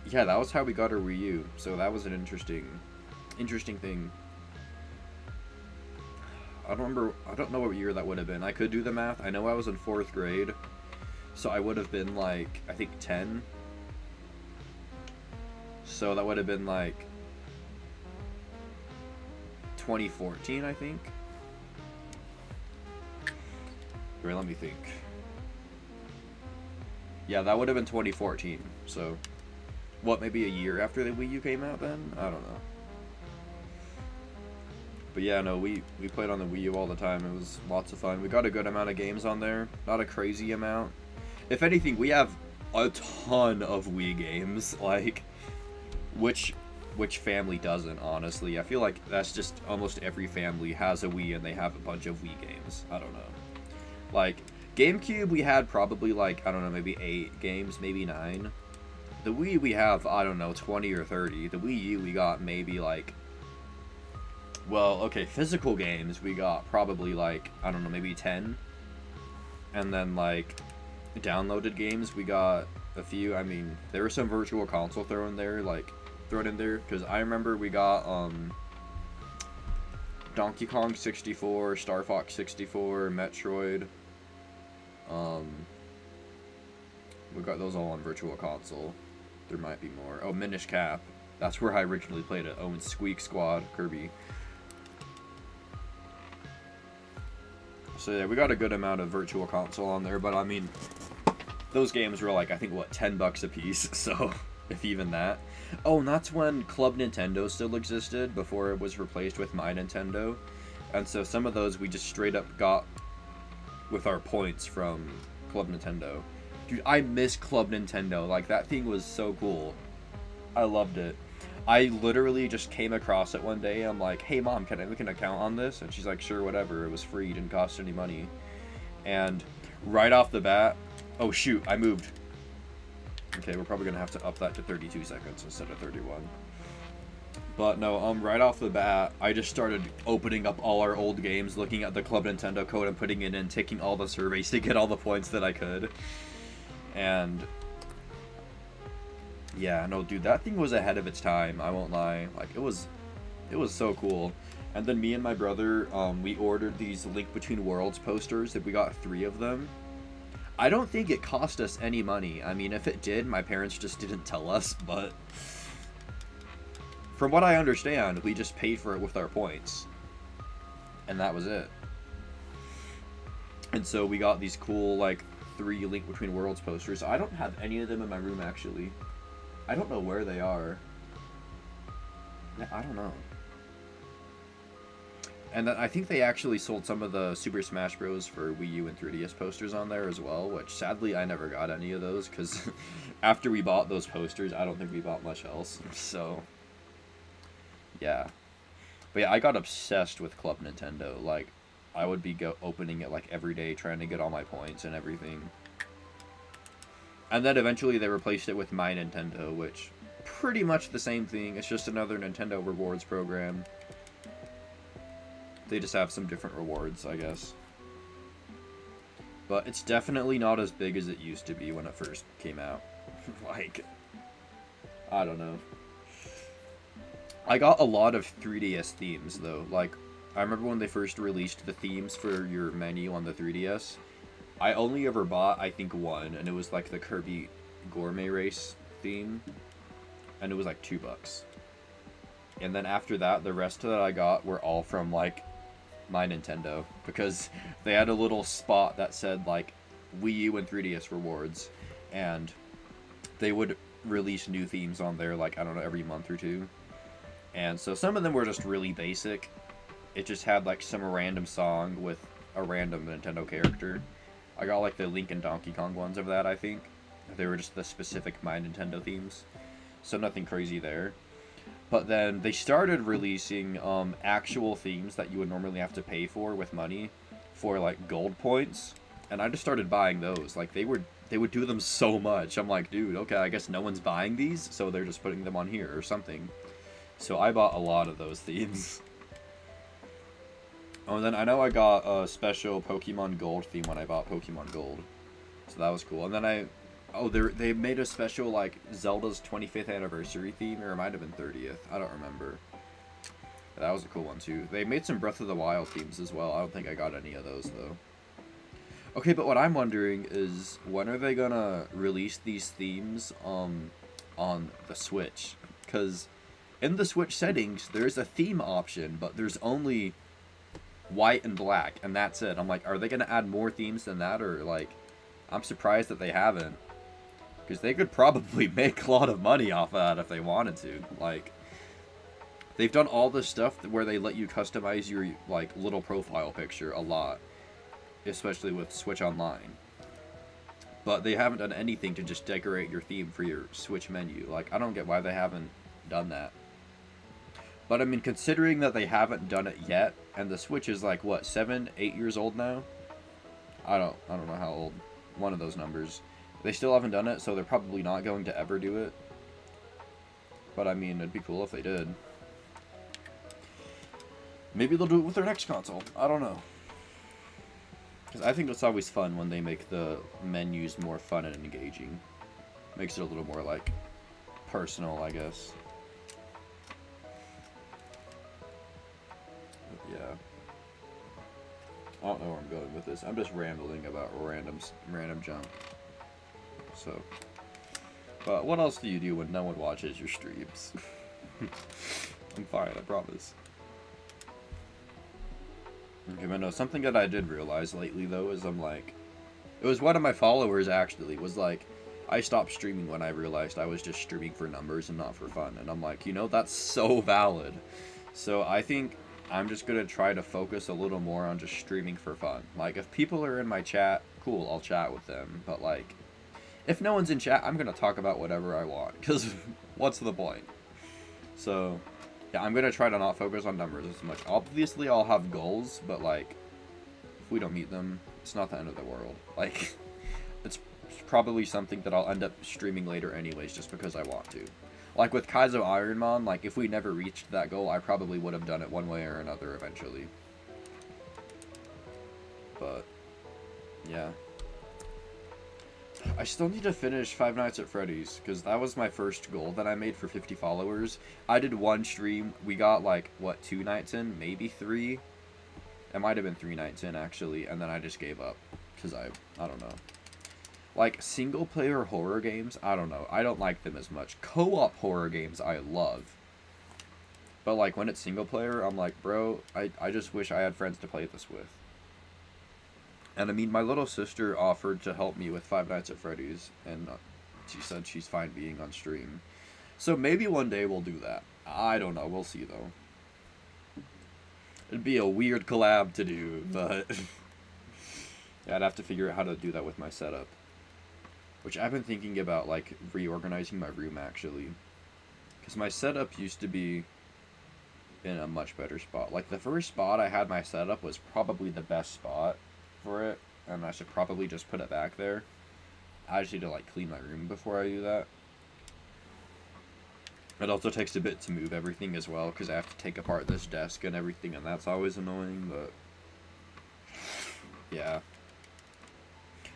A: yeah, that was how we got our Wii U. So that was an interesting thing. I don't know what year that would have been. I could do the math. I know I was in 4th grade. So I would have been like, I think 10. So that would have been like 2014, I think. Wait, let me think. Yeah, that would have been 2014. So, what, maybe a year after the Wii U came out then? I don't know. But yeah, no, we played on the Wii U all the time. It was lots of fun. We got a good amount of games on there. Not a crazy amount. If anything, we have a ton of Wii games. Like, which family doesn't, honestly? I feel like that's just almost every family has a Wii and they have a bunch of Wii games. I don't know. Like, GameCube, we had probably, like, I don't know, maybe 8 games, maybe 9. The Wii we have, I don't know, 20 or 30. The Wii U we got maybe like, well, okay, physical games we got probably like, I don't know, maybe 10. And then like downloaded games we got a few. I mean, there was some virtual console thrown in there, because I remember we got Donkey Kong 64, Star Fox 64, Metroid. We got those all on virtual console. There might be more. Oh, Minish Cap. That's where I originally played it. Oh, and Squeak Squad, Kirby. So yeah, we got a good amount of virtual console on there, but I mean, those games were like, I think, what, $10 a piece, so, if even that. Oh, and that's when Club Nintendo still existed, before it was replaced with My Nintendo. And so some of those we just straight up got with our points from Club Nintendo. Dude, I miss Club Nintendo. Like, that thing was so cool. I loved it. I literally just came across it one day. I'm like, hey, Mom, can I make an account on this? And she's like, sure, whatever. It was free. It didn't cost any money. And right off the bat... Oh, shoot. I moved. Okay, we're probably going to have to up that to 32 seconds instead of 31. But no, right off the bat, I just started opening up all our old games, looking at the Club Nintendo code and putting it in, taking all the surveys to get all the points that I could. And yeah, no, dude, that thing was ahead of its time, I won't lie. Like, it was so cool. And then me and my brother, we ordered these Link Between Worlds posters, and we got 3 of them. I don't think it cost us any money. I mean, if it did, my parents just didn't tell us, but from what I understand, we just paid for it with our points. And that was it. And so we got these cool, like, 3 Link Between Worlds posters. I don't have any of them in my room, actually. I don't know where they are. I don't know. And then I think they actually sold some of the Super Smash Bros. For Wii U and 3DS posters on there as well, which sadly I never got any of those, because after we bought those posters, I don't think we bought much else. So, yeah. But yeah, I got obsessed with Club Nintendo. Like, I would be opening it like every day, trying to get all my points and everything. And then eventually they replaced it with My Nintendo, which pretty much the same thing. It's just another Nintendo rewards program. They just have some different rewards, I guess. But it's definitely not as big as it used to be when it first came out. Like, I don't know. I got a lot of 3DS themes, though. Like, I remember when they first released the themes for your menu on the 3DS. I only ever bought, I think, one, and it was like the Kirby Gourmet Race theme. And it was like $2. And then after that, the rest that I got were all from, like, My Nintendo, because they had a little spot that said, like, Wii U and 3DS rewards, and they would release new themes on there, like, I don't know, every month or two. And so some of them were just really basic. It just had, like, some random song with a random Nintendo character. I got, like, the Link and Donkey Kong ones of that, I think. They were just the specific My Nintendo themes. So nothing crazy there. But then they started releasing actual themes that you would normally have to pay for with money for, like, gold points. And I just started buying those. Like, they would do them so much. I'm like, dude, okay, I guess no one's buying these, so they're just putting them on here or something. So I bought a lot of those themes. Oh, and then I know I got a special Pokemon Gold theme when I bought Pokemon Gold. So that was cool. And then they made a special, like, Zelda's 25th anniversary theme, or it might have been 30th. I don't remember. That was a cool one, too. They made some Breath of the Wild themes as well. I don't think I got any of those, though. Okay, but what I'm wondering is, when are they gonna release these themes on the Switch? Because in the Switch settings, there's a theme option, but there's only white and black, and that's it. I'm like, are they gonna add more themes than that, or, like, I'm surprised that they haven't. Because they could probably make a lot of money off of that if they wanted to. Like, they've done all this stuff where they let you customize your, like, little profile picture a lot. Especially with Switch Online. But they haven't done anything to just decorate your theme for your Switch menu. Like, I don't get why they haven't done that. But, I mean, considering that they haven't done it yet, and the Switch is, like, what, 7, 8 years old now? I don't know how old. One of those numbers. They still haven't done it, so they're probably not going to ever do it. But I mean, it'd be cool if they did. Maybe they'll do it with their next console. I don't know. Because I think it's always fun when they make the menus more fun and engaging. Makes it a little more, like, personal, I guess. But yeah. I don't know where I'm going with this. I'm just rambling about random junk. So. But what else do you do when no one watches your streams? I'm fine, I promise. Okay, but no, something that I did realize lately, though, is I'm like... It was one of my followers, actually, was like... I stopped streaming when I realized I was just streaming for numbers and not for fun. And I'm like, you know, that's so valid. So I think I'm just going to try to focus a little more on just streaming for fun. Like, if people are in my chat, cool, I'll chat with them. But, like, if no one's in chat, I'm going to talk about whatever I want. Because what's the point? So... yeah, I'm going to try to not focus on numbers as much. Obviously, I'll have goals, but, like, if we don't meet them, it's not the end of the world. Like, it's probably something that I'll end up streaming later anyways, just because I want to. Like, with Kaizo Ironmon, like, if we never reached that goal, I probably would have done it one way or another eventually. But, yeah. I still need to finish Five Nights at Freddy's, because that was my first goal that I made for 50 followers. I did one stream. We got, like, what, 2 nights in? Maybe 3? It might have been 3 nights in, actually, and then I just gave up, because I don't know. Like, single-player horror games, I don't know. I don't like them as much. Co-op horror games, I love. But, like, when it's single-player, I'm like, bro, I just wish I had friends to play this with. And I mean, my little sister offered to help me with Five Nights at Freddy's, and she said she's fine being on stream. So maybe one day we'll do that. I don't know, we'll see though. It'd be a weird collab to do, but yeah, I'd have to figure out how to do that with my setup. Which I've been thinking about, like, reorganizing my room actually. Because my setup used to be in a much better spot. Like, the first spot I had my setup was probably the best spot for it, and I should probably just put it back there. I just need to, like, clean my room before I do that. It also takes a bit to move everything as well, because I have to take apart this desk and everything, and that's always annoying, but yeah.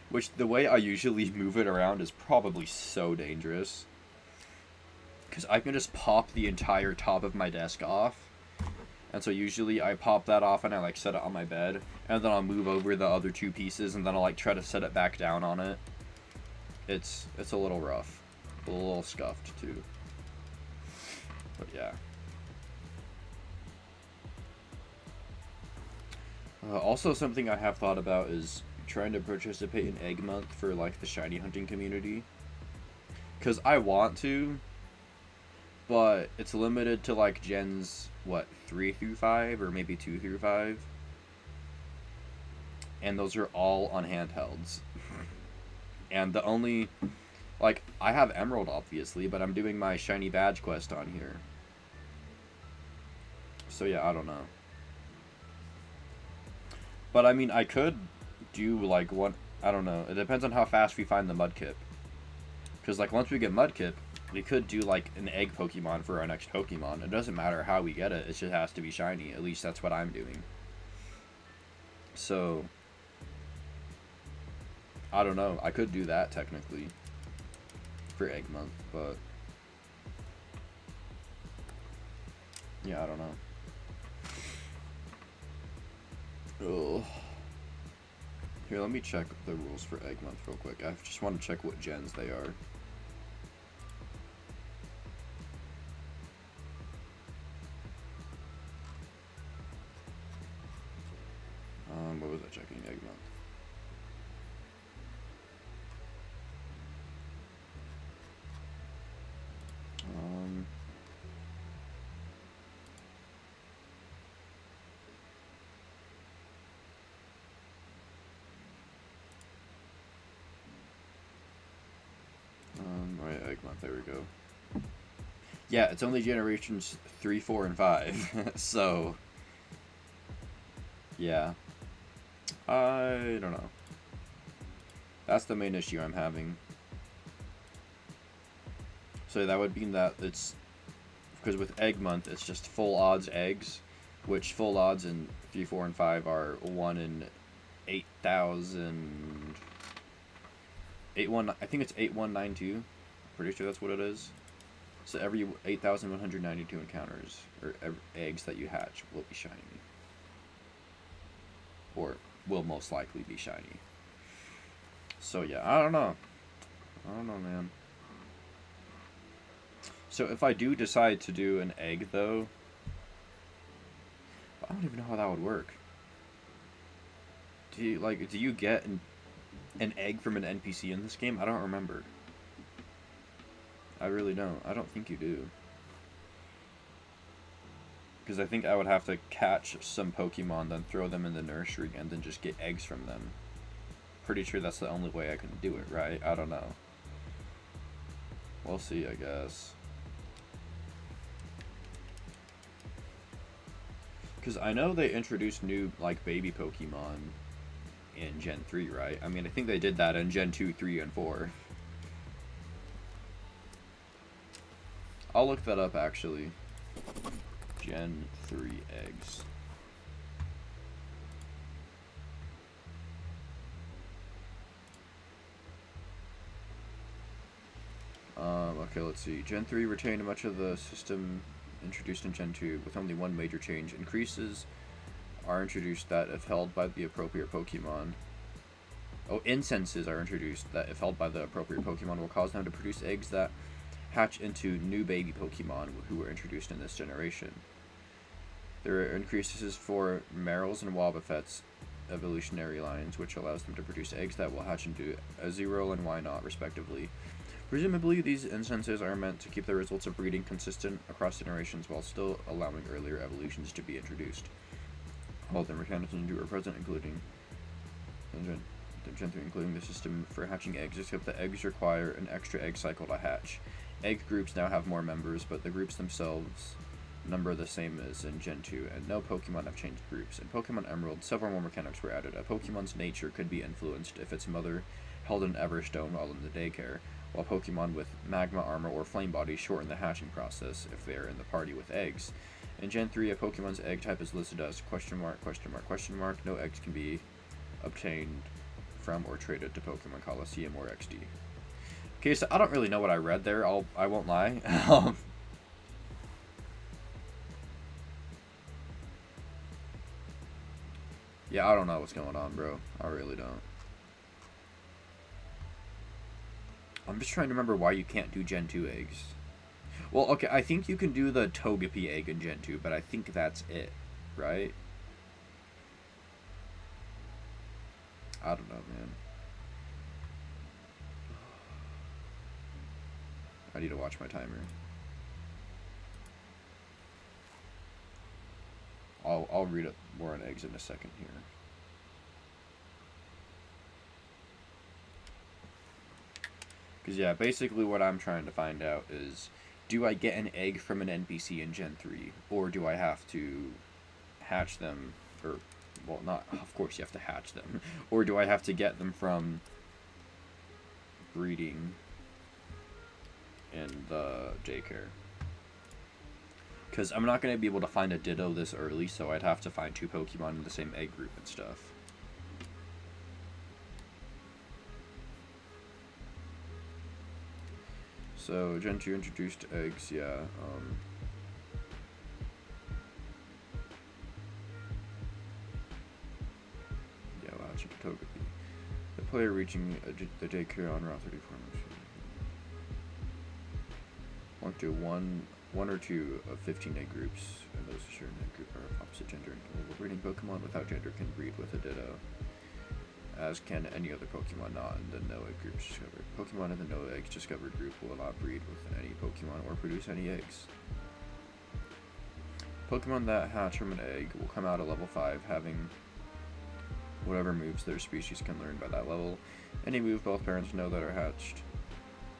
A: Which, the way I usually move it around is probably so dangerous, because I can just pop the entire top of my desk off. And so usually I pop that off and I, like, set it on my bed. And then I'll move over the other 2 pieces and then I'll, like, try to set it back down on it. It's a little rough. A little scuffed, too. But, yeah. Also, something I have thought about is trying to participate in Egg Month for, like, the shiny hunting community. Because I want to, but it's limited to, like, gens... what, 3 through 5, or maybe 2 through 5? And those are all on handhelds. And the only, like, I have Emerald, obviously, but I'm doing my shiny badge quest on here. So yeah, I don't know. But I mean, I could do, like, one, I don't know, it depends on how fast we find the Mudkip. Because, like, once we get Mudkip, we could do, like, an egg Pokemon for our next Pokemon. It doesn't matter how we get it, it just has to be shiny. At least that's what I'm doing. So, I don't know. I could do that, technically, for Egg Month, but yeah, I don't know. Ugh. Here, let me check the rules for Egg Month real quick. I just want to check what gens they are. What was I checking? Egg Month. Right, Egg Month, there we go. Yeah, it's only generations 3, 4, and 5, so, yeah. I don't know. That's the main issue I'm having. So that would mean that it's, because with egg month, it's just full odds eggs, which full odds in 3, 4, and 5 are 1 in 8,000. I think it's 8192. Pretty sure that's what it is. So every 8,192 encounters, or eggs that you hatch, will be shiny. Or will most likely be shiny. So yeah, I don't know. Man. So if I do decide to do an egg, though, I don't even know how that would work. Do you get an egg from an NPC in this game? I don't remember. I really don't. I don't think you do. Because I think I would have to catch some Pokemon, then throw them in the nursery, and then just get eggs from them. Pretty sure that's the only way I can do it, right? I don't know. We'll see, I guess. Because I know they introduced new, like, baby Pokemon in Gen 3, right? I mean, I think they did that in Gen 2, 3, and 4. I'll look that up, actually. Gen 3 eggs. Okay, let's see. Gen 3 retained much of the system introduced in Gen 2, with only one major change. Increases are introduced that, if held by the appropriate Pokemon... Oh, incenses are introduced that, if held by the appropriate Pokemon, will cause them to produce eggs that hatch into new baby Pokemon who were introduced in this generation. There are increases for Marils and Wobbuffet's evolutionary lines, which allows them to produce eggs that will hatch into Azurill and Wynot, respectively. Presumably, these instances are meant to keep the results of breeding consistent across generations while still allowing earlier evolutions to be introduced. All the mechanics in 2 are present, including Gen 3, including the system for hatching eggs, except the eggs require an extra egg cycle to hatch. Egg groups now have more members, but the groups themselves number the same as in Gen 2, and no Pokemon have changed groups. In Pokemon Emerald, several more mechanics were added. A Pokemon's nature could be influenced if its mother held an Everstone while in the daycare, while Pokemon with Magma Armor or Flame Body shorten the hatching process if they are in the party with eggs. In Gen 3, a Pokemon's egg type is listed as question mark. No eggs can be obtained from or traded to Pokemon Coliseum or XD. Okay, so I don't really know what I read there, I won't lie. Yeah, I don't know what's going on, bro. I really don't. I'm just trying to remember why you can't do Gen 2 eggs. Well, okay, I think you can do the Togepi egg in Gen 2, but I think that's it, right? I don't know, man. I need to watch my timer. I'll read up more on eggs in a second here. Because, yeah, basically what I'm trying to find out is, do I get an egg from an NPC in Gen 3? Or do I have to hatch them? Or, well, not, of course you have to hatch them. Or do I have to get them from breeding in the daycare? Because I'm not going to be able to find a Ditto this early, so I'd have to find 2 Pokemon in the same egg group and stuff. So, Gen 2 introduced eggs, yeah. Yeah, well, Togepi. The player reaching the daycare on Route 34. Want to do one or two of 15 egg groups, and those shared in egg group are of opposite gender. And breeding Pokemon without gender can breed with a Ditto, as can any other Pokemon not in the no egg groups discovered. Pokemon in the no eggs discovered group will not breed with any Pokemon or produce any eggs. Pokemon that hatch from an egg will come out at level 5, having whatever moves their species can learn by that level. Any move both parents know that are hatched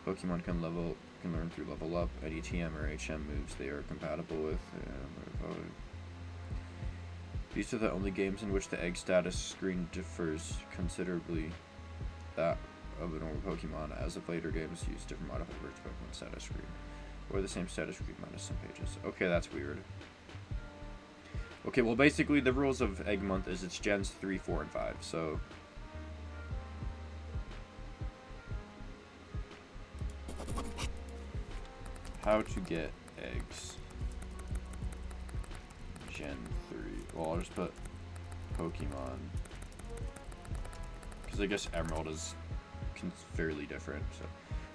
A: Pokemon can learn through level up. Any TM or HM moves they are compatible with. These are the only games in which the egg status screen differs considerably. That of a normal Pokemon, as of later games use different modified words Pokemon status screen, or the same status screen minus some pages. Okay, that's weird. Okay, well basically the rules of Egg Month is it's Gens 3, 4, and 5, so... How to get eggs. Gen 3. Well, I'll just put Pokemon. Because I guess Emerald is fairly different, so...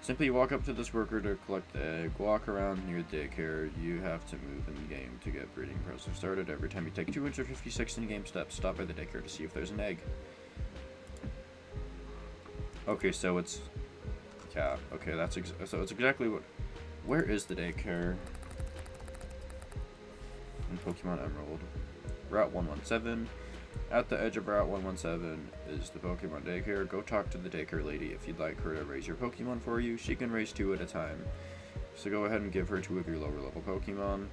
A: Simply walk up to this worker to collect the egg. Walk around near the daycare. You have to move in the game to get breeding process started. Every time you take 256 in-game steps, stop by the daycare to see if there's an egg. Okay, so it's... Yeah, okay, so it's exactly what... Where is the daycare? In Pokemon Emerald. Route 117. At the edge of Route 117 is the Pokemon daycare. Go talk to the daycare lady if you'd like her to raise your Pokemon for you. She can raise 2 at a time. So go ahead and give her 2 of your lower level Pokemon.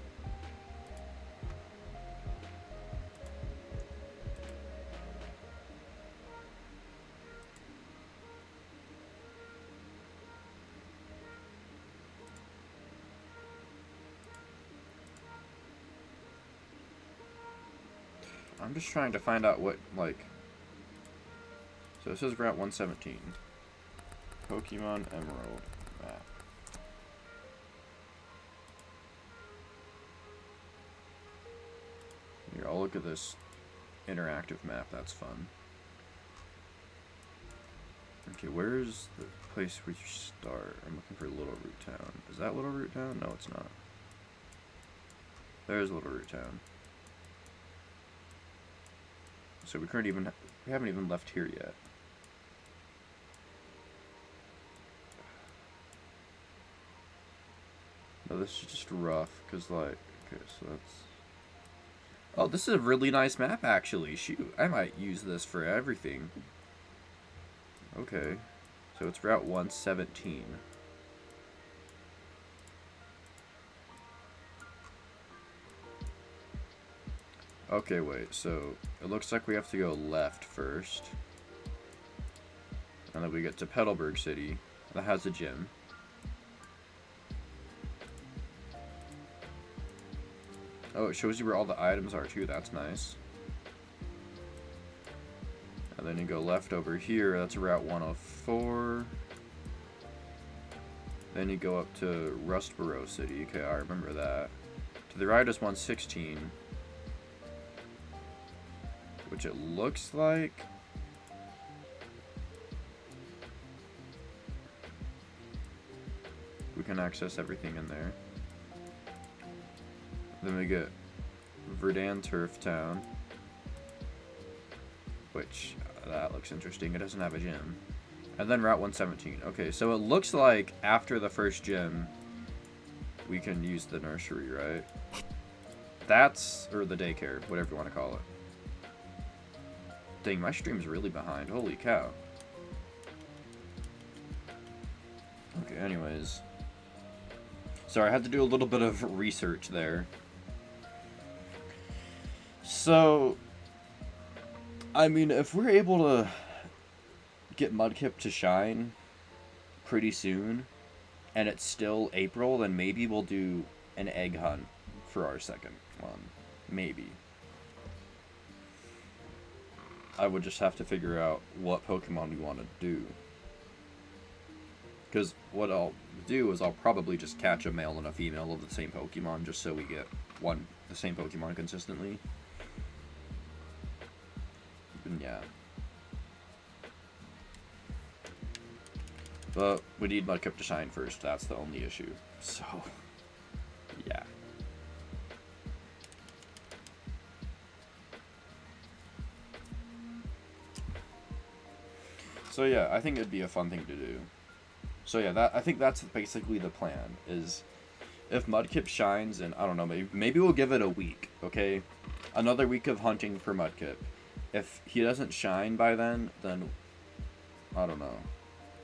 A: I'm just trying to find out what, like... So this is Route 117. Pokemon Emerald map. Here, I'll look at this interactive map. That's fun. Okay, where's the place where you start? I'm looking for Little Root Town. Is that Little Root Town? No, it's not. There's Little Root Town. So we haven't even left here yet. No, this is just rough, because, like, okay, so that's... Oh, this is a really nice map, actually. Shoot, I might use this for everything. Okay, so it's Route 117. Okay, wait, so it looks like we have to go left first. And then we get to Petalburg City. That has a gym. Oh, it shows you where all the items are too, that's nice. And then you go left over here, that's Route 104. Then you go up to Rustboro City, okay, I remember that. To the right is 116. Which it looks like... we can access everything in there. Then we get Verdant Turf Town. Which, that looks interesting. It doesn't have a gym. And then Route 117. Okay, so it looks like after the first gym, we can use the nursery, right? That's... or the daycare, whatever you want to call it. Dang, my stream's really behind. Holy cow. Okay, anyways. Sorry, I had to do a little bit of research there. So, I mean, if we're able to get Mudkip to shine pretty soon, and it's still April, then maybe we'll do an egg hunt for our second one. Maybe. I would just have to figure out what Pokemon we want to do. Because what I'll do is I'll probably just catch a male and a female of the same Pokemon just so we get the same Pokemon consistently. And yeah. But we need Mudkip to shine first, that's the only issue. So, yeah. So yeah, I think it'd be a fun thing to do. So yeah, I think that's basically the plan, is if Mudkip shines, and I don't know, maybe we'll give it a week, okay? Another week of hunting for Mudkip. If he doesn't shine by then I don't know.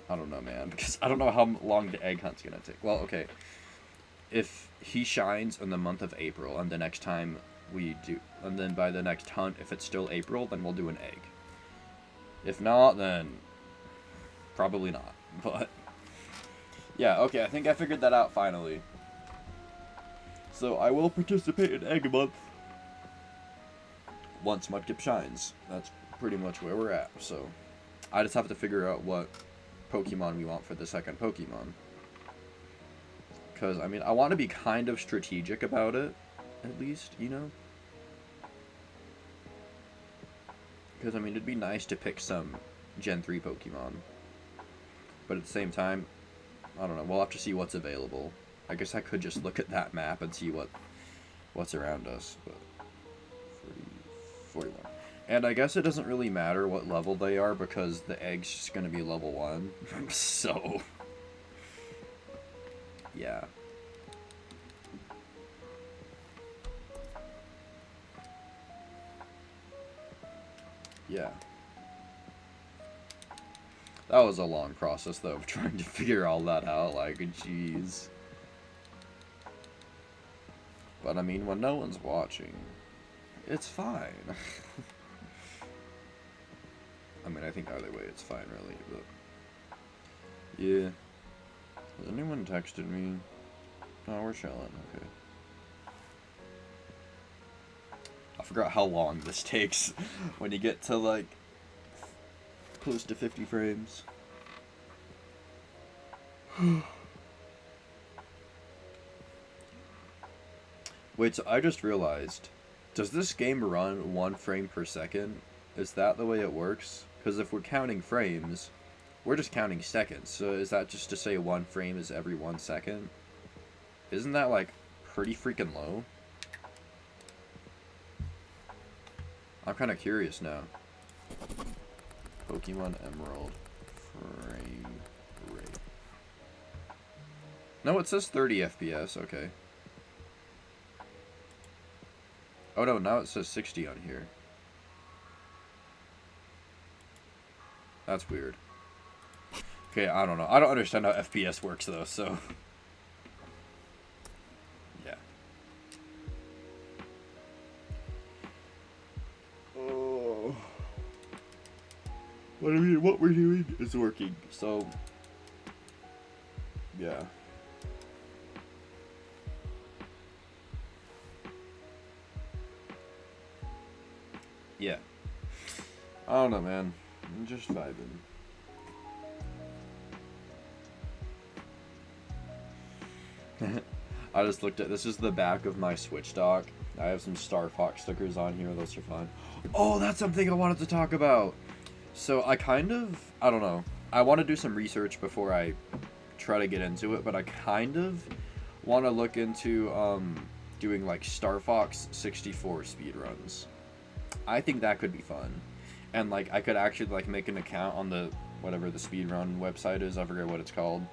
A: I don't know, man, because I don't know how long the egg hunt's gonna take. Well, okay. If he shines in the month of April, and the next time we do, and then by the next hunt, if it's still April, then we'll do an egg. If not, then Probably not, but yeah, okay, I think I figured that out finally. So I will participate in Egg Month once Mudkip shines. That's pretty much where we're at, so I just have to figure out what Pokemon we want for the second Pokemon. Because, I mean, I want to be kind of strategic about it, at least, you know? Because, I mean, it'd be nice to pick some Gen 3 Pokemon. But at the same time, I don't know, we'll have to see what's available. I guess I could just look at that map and see what's around us. But 41. And I guess it doesn't really matter what level they are because the egg's just going to be level 1. So, yeah. Yeah. That was a long process, though, of trying to figure all that out. Like, jeez. But, I mean, when no one's watching, it's fine. I mean, I think either way it's fine, really, but... Yeah. Has anyone texted me? No, we're chilling, okay. I forgot how long this takes when you get to, like, close to 50 frames. Wait, so I just realized, does this game run 1 frame per second? Is that the way it works? Because if we're counting frames, we're just counting seconds. So is that just to say 1 frame is every 1 second? Isn't that, like, pretty freaking low? I'm kind of curious now. Pokemon Emerald frame rate. No, it says 30 FPS, okay. Oh no, now it says 60 on here. That's weird. Okay, I don't know. I don't understand how FPS works though, so... yeah. Oh... what we're doing is working, so... yeah. Yeah. I don't know, man. I'm just vibing. I just looked at, this is the back of my Switch dock. I have some Star Fox stickers on here, those are fun. Oh, that's something I wanted to talk about! So I kind of, I don't know, I want to do some research before I try to get into it, but I kind of want to look into doing like Star Fox 64 speedruns. I think that could be fun. And like I could actually like make an account on the whatever the speedrun website is, I forget what it's called,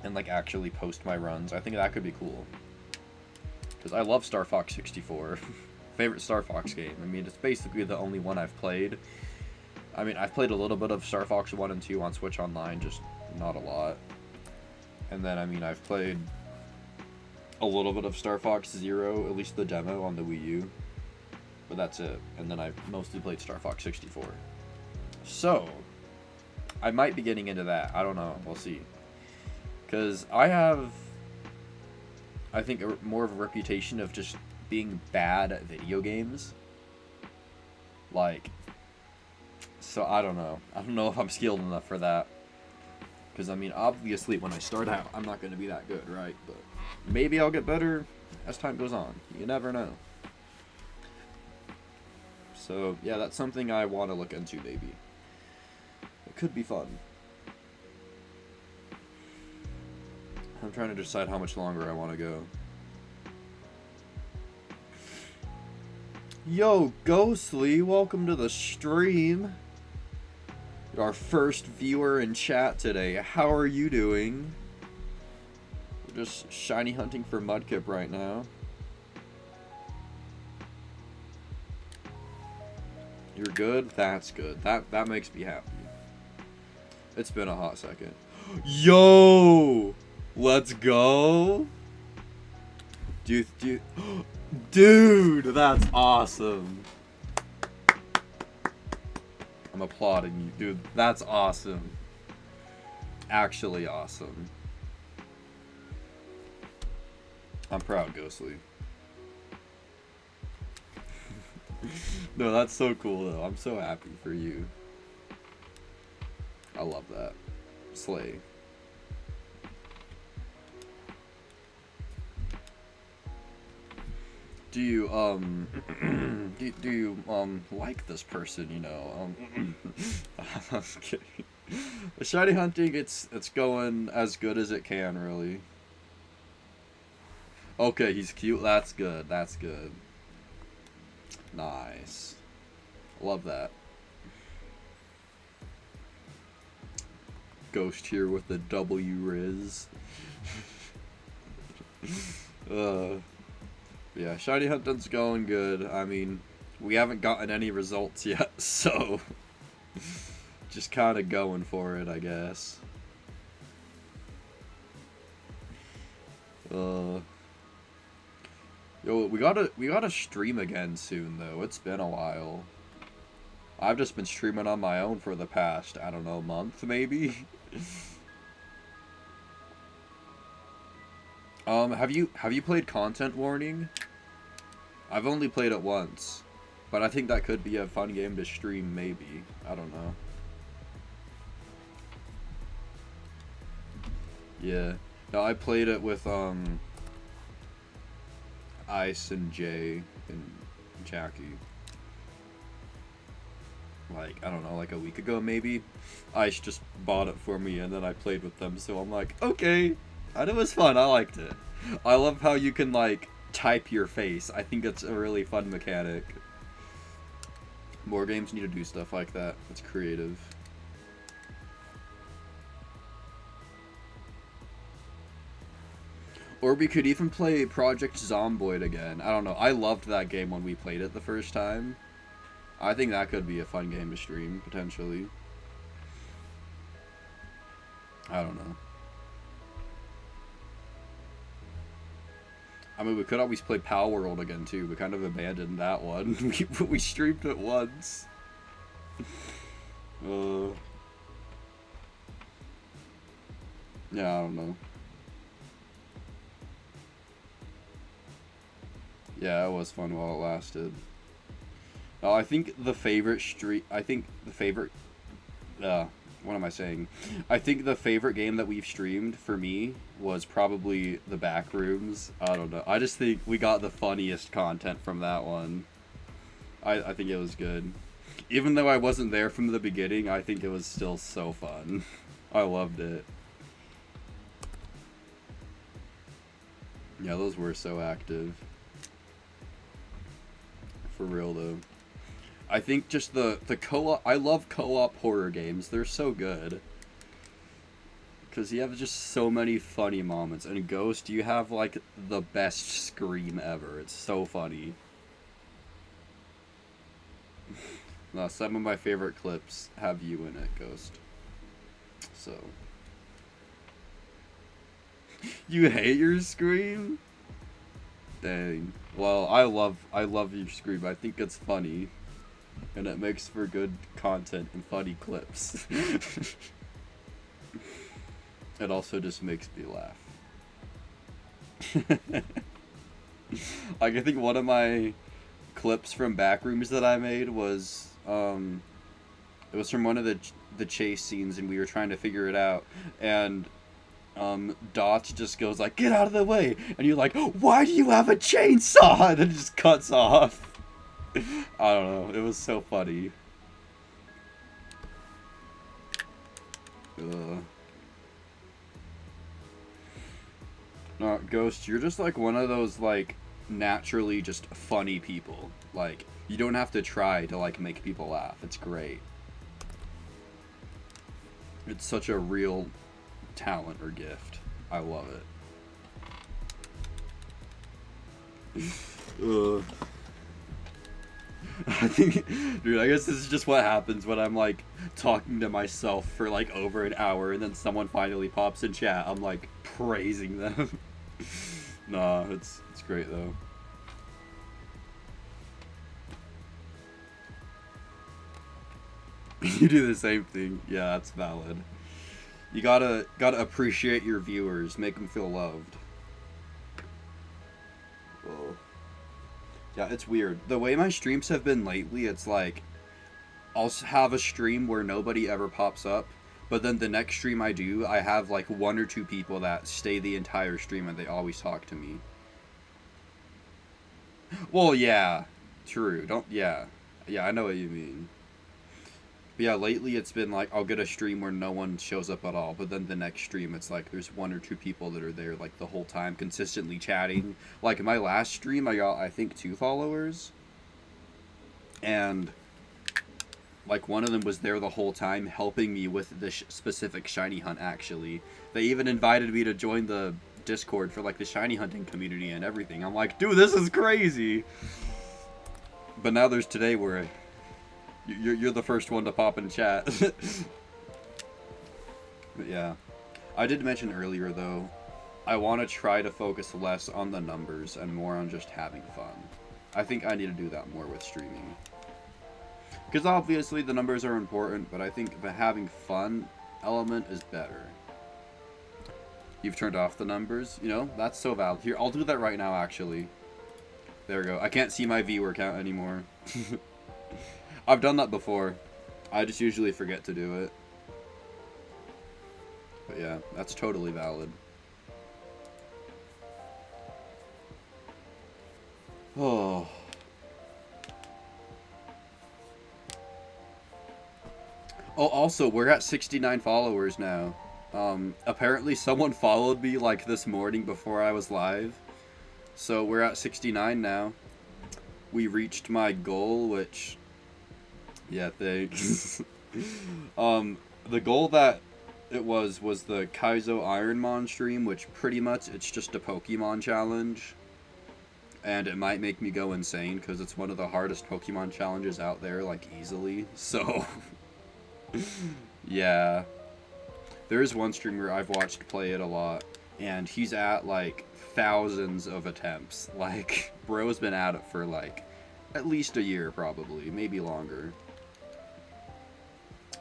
A: and like actually post my runs. I think that could be cool. Because I love Star Fox 64. Favorite Star Fox game. I mean, it's basically the only one I've played. I mean, I've played a little bit of Star Fox 1 and 2 on Switch Online, just not a lot. And then, I mean, I've played a little bit of Star Fox 0, at least the demo on the Wii U. But that's it. And then I've mostly played Star Fox 64. So, I might be getting into that. I don't know. We'll see. Because I have, I think, more of a reputation of just being bad at video games. Like, so I don't know. I don't know if I'm skilled enough for that. Because, I mean, obviously, when I start out, I'm not going to be that good, right? But maybe I'll get better as time goes on. You never know. So, yeah, that's something I want to look into, maybe. It could be fun. I'm trying to decide how much longer I want to go. Yo, Ghostly, welcome to the stream. You're our first viewer in chat today. How are you doing? We're just shiny hunting for Mudkip right now. You're good? That's good. That makes me happy. It's been a hot second. Yo! Let's go! Dude, that's awesome. I'm applauding you, dude. That's awesome. actually awesome. I'm proud, Ghostly. No, that's so cool though. I'm so happy for you. I love that. Slay. Do you do you like this person, you know? I'm kidding. The shiny hunting, it's going as good as it can, really. Okay, he's cute. That's good. That's good. Nice. Love that. Ghost here with the W Riz. Yeah, shiny hunting's going good. I mean, we haven't gotten any results yet, so just kind of going for it, I guess. Yo, we gotta stream again soon though. It's been a while. I've just been streaming on my own for the past, I don't know, month maybe. Have you played Content Warning? I've only played it once, but I think that could be a fun game to stream maybe. I don't know. Yeah. No, I played it with Ice and Jay and Jackie. Like, I don't know, like a week ago maybe. Ice just bought it for me and then I played with them, so I'm like, okay. And it was fun, I liked it. I love how you can like type your face. I think it's a really fun mechanic. More games need to do stuff like that. It's creative. Or we could even play Project Zomboid again. I don't know. I loved that game when we played it the first time. I think that could be a fun game to stream, potentially. I don't know. I mean, we could always play Pal World again, too. We kind of abandoned that one. we streamed it once. Yeah, I don't know. Yeah, it was fun while it lasted. I think the favorite what am I saying? I think the favorite game that we've streamed for me was probably the Backrooms. I don't know. I just think we got the funniest content from that one. I think it was good. Even though I wasn't there from the beginning, I think it was still so fun. I loved it. Yeah, those were so active. For real though. I think just the co-op, I love co-op horror games. They're so good. Because you have just so many funny moments. And Ghost, you have like the best scream ever. It's so funny. No, some of my favorite clips have you in it, Ghost. So. You hate your scream? Dang. Well, I love your scream. I think it's funny. And it makes for good content and funny clips. It also just makes me laugh. Like, I think one of my clips from Backrooms that I made was, it was from one of the chase scenes and we were trying to figure it out. And, Dot just goes like, "Get out of the way!" And you're like, "Why do you have a chainsaw?" And then it just cuts off. I don't know. It was so funny. No, Ghost, you're just like one of those like naturally just funny people. Like, you don't have to try to like make people laugh. It's great. It's such a real talent or gift. I love it. I think, dude, I guess this is just what happens when I'm like talking to myself for like over an hour and then someone finally pops in chat. I'm like praising them. Nah, it's great though. You do the same thing. Yeah, that's valid. You gotta appreciate your viewers, make them feel loved. Oh. Yeah, it's weird. The way my streams have been lately, it's like I'll have a stream where nobody ever pops up, but then the next stream I do, I have like one or two people that stay the entire stream and they always talk to me. Well, yeah, true. Don't yeah, yeah. I know what you mean. But yeah, lately it's been like I'll get a stream where no one shows up at all, but then the next stream it's like there's one or two people that are there like the whole time, consistently chatting. Like my last stream, I got I think 2 followers, and like one of them was there the whole time helping me with this specific shiny hunt. Actually, they even invited me to join the Discord for like the shiny hunting community and everything. I'm like, dude, this is crazy. But now there's today where you're the first one to pop in chat. But yeah, I did mention earlier though, I want to try to focus less on the numbers and more on just having fun. I think I need to do that more with streaming. Because obviously the numbers are important, but I think the having fun element is better. You've turned off the numbers, you know? That's so valid. Here, I'll do that right now, actually. There we go. I can't see my viewer count anymore. I've done that before. I just usually forget to do it. But yeah, that's totally valid. Oh. Oh, also, we're at 69 followers now. Apparently someone followed me, like, this morning before I was live. So we're at 69 now. We reached my goal, which... Yeah, thanks. The goal that it was the Kaizo Ironmon stream, which pretty much it's just a Pokemon challenge. And it might make me go insane, because it's one of the hardest Pokemon challenges out there, like, easily. So... Yeah. There is one streamer I've watched play it a lot, and he's at, like, thousands of attempts. Like, bro's been at it for, like, at least a year, probably. Maybe longer.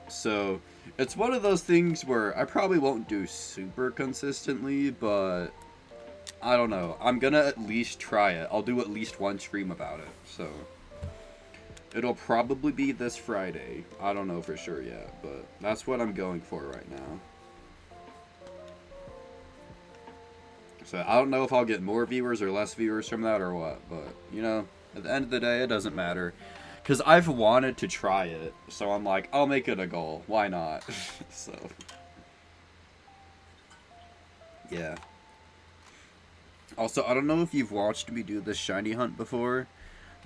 A: So, it's one of those things where I probably won't do super consistently, but I don't know. I'm gonna at least try it. I'll do at least one stream about it, so... It'll probably be this Friday. I don't know for sure yet, but that's what I'm going for right now. So I don't know if I'll get more viewers or less viewers from that or what, but, you know, at the end of the day, it doesn't matter. Because I've wanted to try it, so I'm like, I'll make it a goal. Why not? So, yeah. Also, I don't know if you've watched me do this shiny hunt before,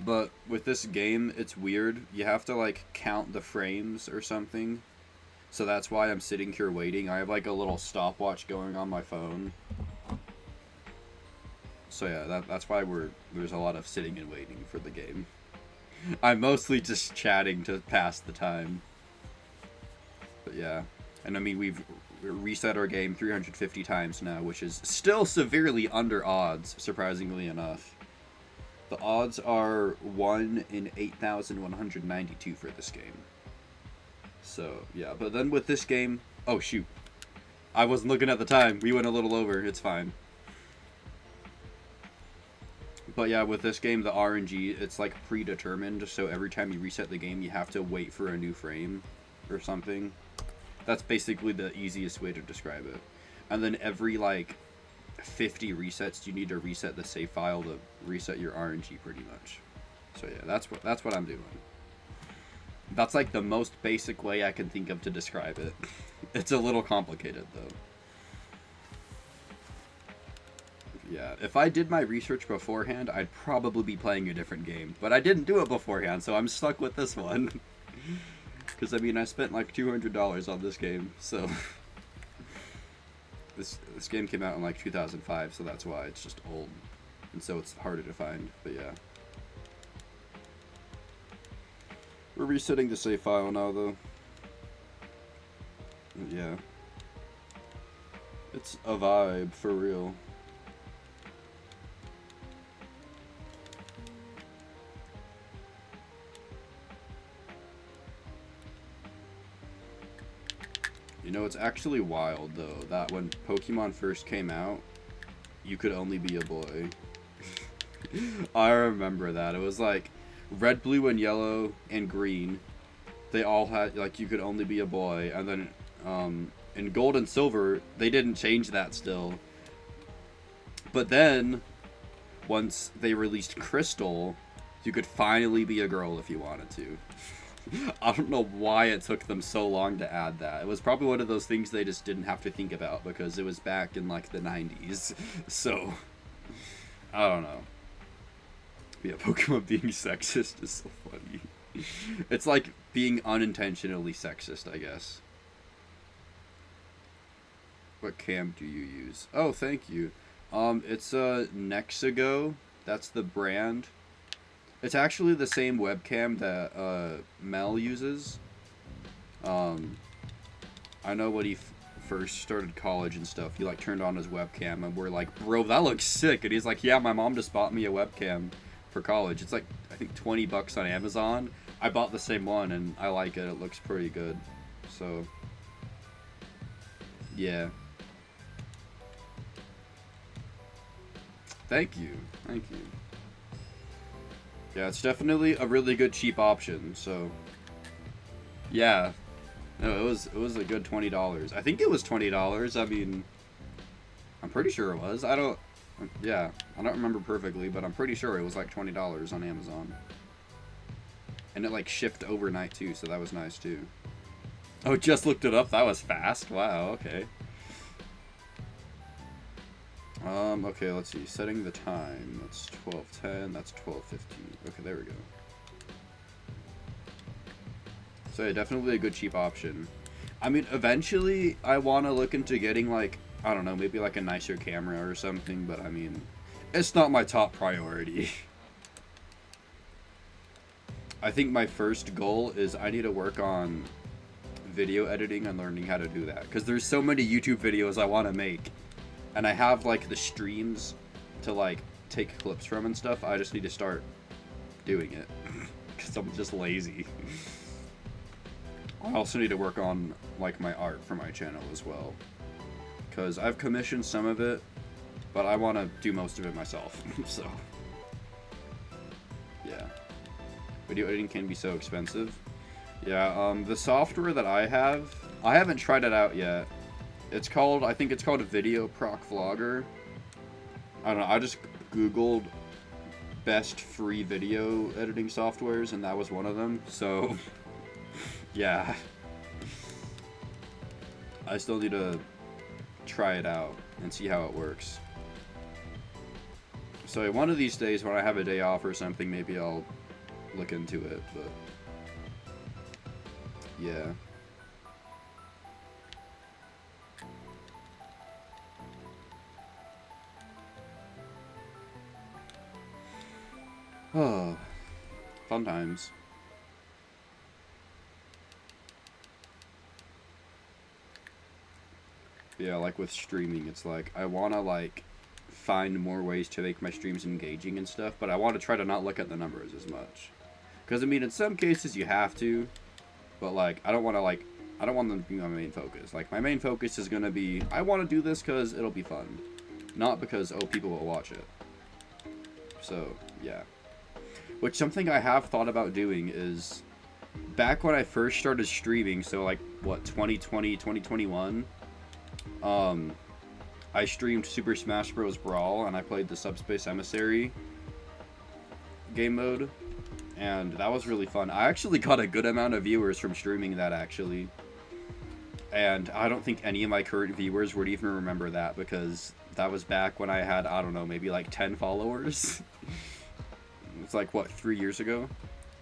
A: but with this game, it's weird. You have to, like, count the frames or something. So that's why I'm sitting here waiting. I have, like, a little stopwatch going on my phone. So yeah, that's why there's a lot of sitting and waiting for the game. I'm mostly just chatting to pass the time. But yeah. And I mean, we've reset our game 350 times now, which is still severely under odds, surprisingly enough. The odds are 1 in 8,192 for this game. So, yeah. But then with this game... Oh, shoot. I wasn't looking at the time. We went a little over. It's fine. But yeah, with this game, the RNG, it's like predetermined. So every time you reset the game, you have to wait for a new frame or something. That's basically the easiest way to describe it. And then every, like... 50 resets, you need to reset the save file to reset your RNG pretty much. So yeah, that's what I'm doing. That's like the most basic way I can think of to describe it. It's a little complicated though. Yeah, if I did my research beforehand, I'd probably be playing a different game. But I didn't do it beforehand, so I'm stuck with this one. Because I mean, I spent like $200 on this game, so... This game came out in like 2005, so that's why it's just old, and so it's harder to find. But yeah, we're resetting the save file now, though. But yeah, it's a vibe for real. You know, it's actually wild, though, that when Pokemon first came out, you could only be a boy. I remember that. It was like red, blue, and yellow, and green. They all had, like, you could only be a boy. And then in gold and silver, they didn't change that still. But then, once they released Crystal, you could finally be a girl if you wanted to. I don't know why it took them so long to add that. It was probably one of those things they just didn't have to think about because it was back in, like, the 90s. So, I don't know. Yeah, Pokemon being sexist is so funny. It's like being unintentionally sexist, I guess. What cam do you use? Oh, thank you. It's Nexigo. That's the brand. It's actually the same webcam that Mel uses. I know when he first started college and stuff, he like turned on his webcam and we're like, bro, that looks sick. And he's like, yeah, my mom just bought me a webcam for college. It's like, I think $20 on Amazon. I bought the same one and I like it. It looks pretty good. So, yeah. Thank you. Thank you. Yeah, it's definitely a really good cheap option. So, yeah. No, it was a good $20. I think it was $20. I mean, I'm pretty sure it was. I don't remember perfectly, but I'm pretty sure it was like $20 on Amazon. And it like shipped overnight too, so that was nice too. Oh, just looked it up. That was fast. Wow. Okay. Okay, let's see. Setting the time. That's 12:10. That's 12:15. Okay, there we go. So yeah, definitely a good cheap option. I mean, eventually I want to look into getting like, I don't know, maybe like a nicer camera or something, but I mean, it's not my top priority. I think my first goal is I need to work on video editing and learning how to do that. Because there's so many YouTube videos I want to make. And I have like the streams to like take clips from and stuff. I just need to start doing it. Because I'm just lazy. I also need to work on like my art for my channel as well. Because I've commissioned some of it. But I want to do most of it myself. So, yeah. Video editing can be so expensive. Yeah, the software that I haven't tried it out yet. It's called, I think it's called a Video Proc Vlogger. I don't know, I just Googled best free video editing softwares, and that was one of them, so, yeah. I still need to try it out and see how it works. So one of these days, when I have a day off or something, maybe I'll look into it, but yeah. Oh, fun times. Yeah, like with streaming, it's like I want to like find more ways to make my streams engaging and stuff, but I want to try to not look at the numbers as much. Because, I mean, in some cases you have to, but, like, I don't want them to be my main focus. Like, my main focus is going to be, I want to do this because it'll be fun. Not because, oh, people will watch it. So, yeah. Which, something I have thought about doing is, back when I first started streaming, so, like, what, 2020, 2021, I streamed Super Smash Bros. Brawl, and I played the Subspace Emissary game mode. And that was really fun. I actually got a good amount of viewers from streaming that, actually. And I don't think any of my current viewers would even remember that, because that was back when I had, I don't know, maybe like 10 followers. It's like, what, 3 years ago?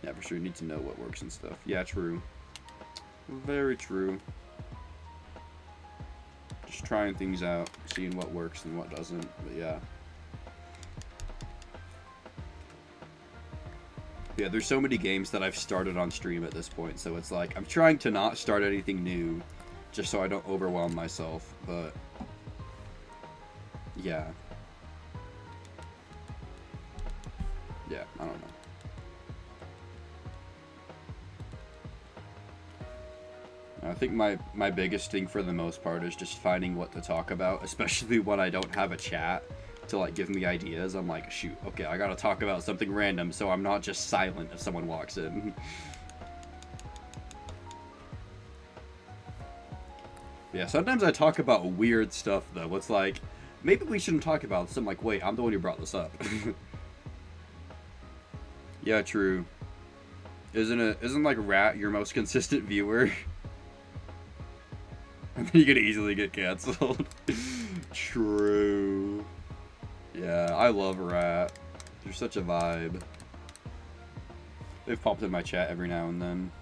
A: Yeah, for sure, you need to know what works and stuff. Yeah, true. Very true. Just trying things out, seeing what works and what doesn't, but yeah. Yeah, there's so many games that I've started on stream at this point, so it's like, I'm trying to not start anything new, just so I don't overwhelm myself, but, yeah. Yeah, I don't know. I think my biggest thing for the most part is just finding what to talk about, especially when I don't have a chat to like give me ideas. I'm like, shoot, okay, I gotta talk about something random so I'm not just silent if someone walks in. Yeah, sometimes I talk about weird stuff though. It's like, maybe we shouldn't talk about this. I'm like, wait, I'm the one who brought this up. Yeah, true. Isn't like Rat your most consistent viewer? And then you could easily get canceled. True. Yeah, I love Rat. They're such a vibe. They've popped in my chat every now and then.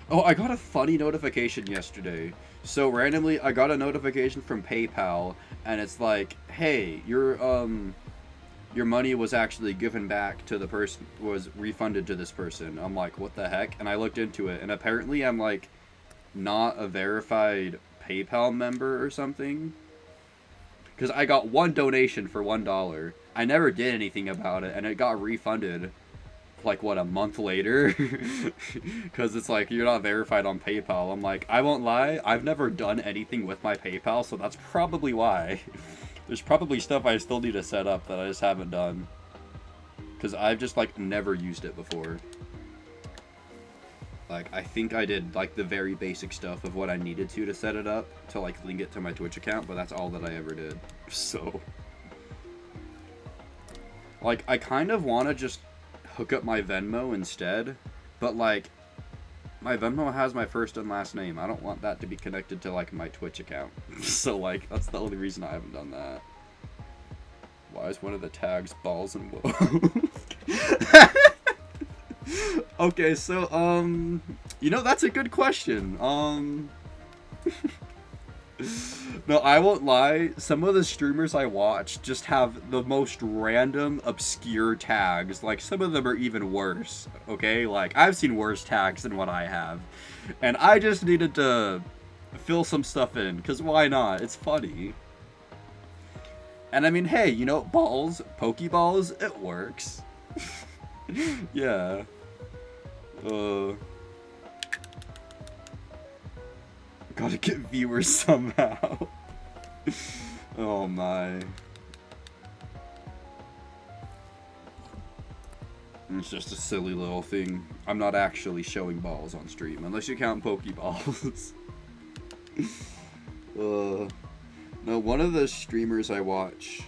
A: Oh, I got a funny notification yesterday. So randomly, I got a notification from PayPal, and it's like, hey, your money was actually given back to the person, was refunded to this person. I'm like, what the heck? And I looked into it, and apparently I'm like not a verified PayPal member or something. Because I got one donation for $1. I never did anything about it, and it got refunded like, what, a month later? Because it's like, you're not verified on PayPal. I'm like, I won't lie, I've never done anything with my PayPal, so that's probably why. There's probably stuff I still need to set up that I just haven't done. Because I've just, like, never used it before. Like, I think I did, like, the very basic stuff of what I needed to set it up, to, like, link it to my Twitch account, but that's all that I ever did. So, like, I kind of want to just hook up my Venmo instead, but, like, my Venmo has my first and last name. I don't want that to be connected to, like, my Twitch account. So, like, that's the only reason I haven't done that. Why is one of the tags balls and wolf? Okay, so, you know, that's a good question. No, I won't lie, some of the streamers I watch just have the most random, obscure tags. Like, some of them are even worse, okay? Like, I've seen worse tags than what I have. And I just needed to fill some stuff in, because why not? It's funny. And I mean, hey, you know, balls, Pokeballs, it works. Yeah. Gotta get viewers somehow. Oh my. It's just a silly little thing. I'm not actually showing balls on stream, unless you count Pokeballs. No, one of the streamers I watch,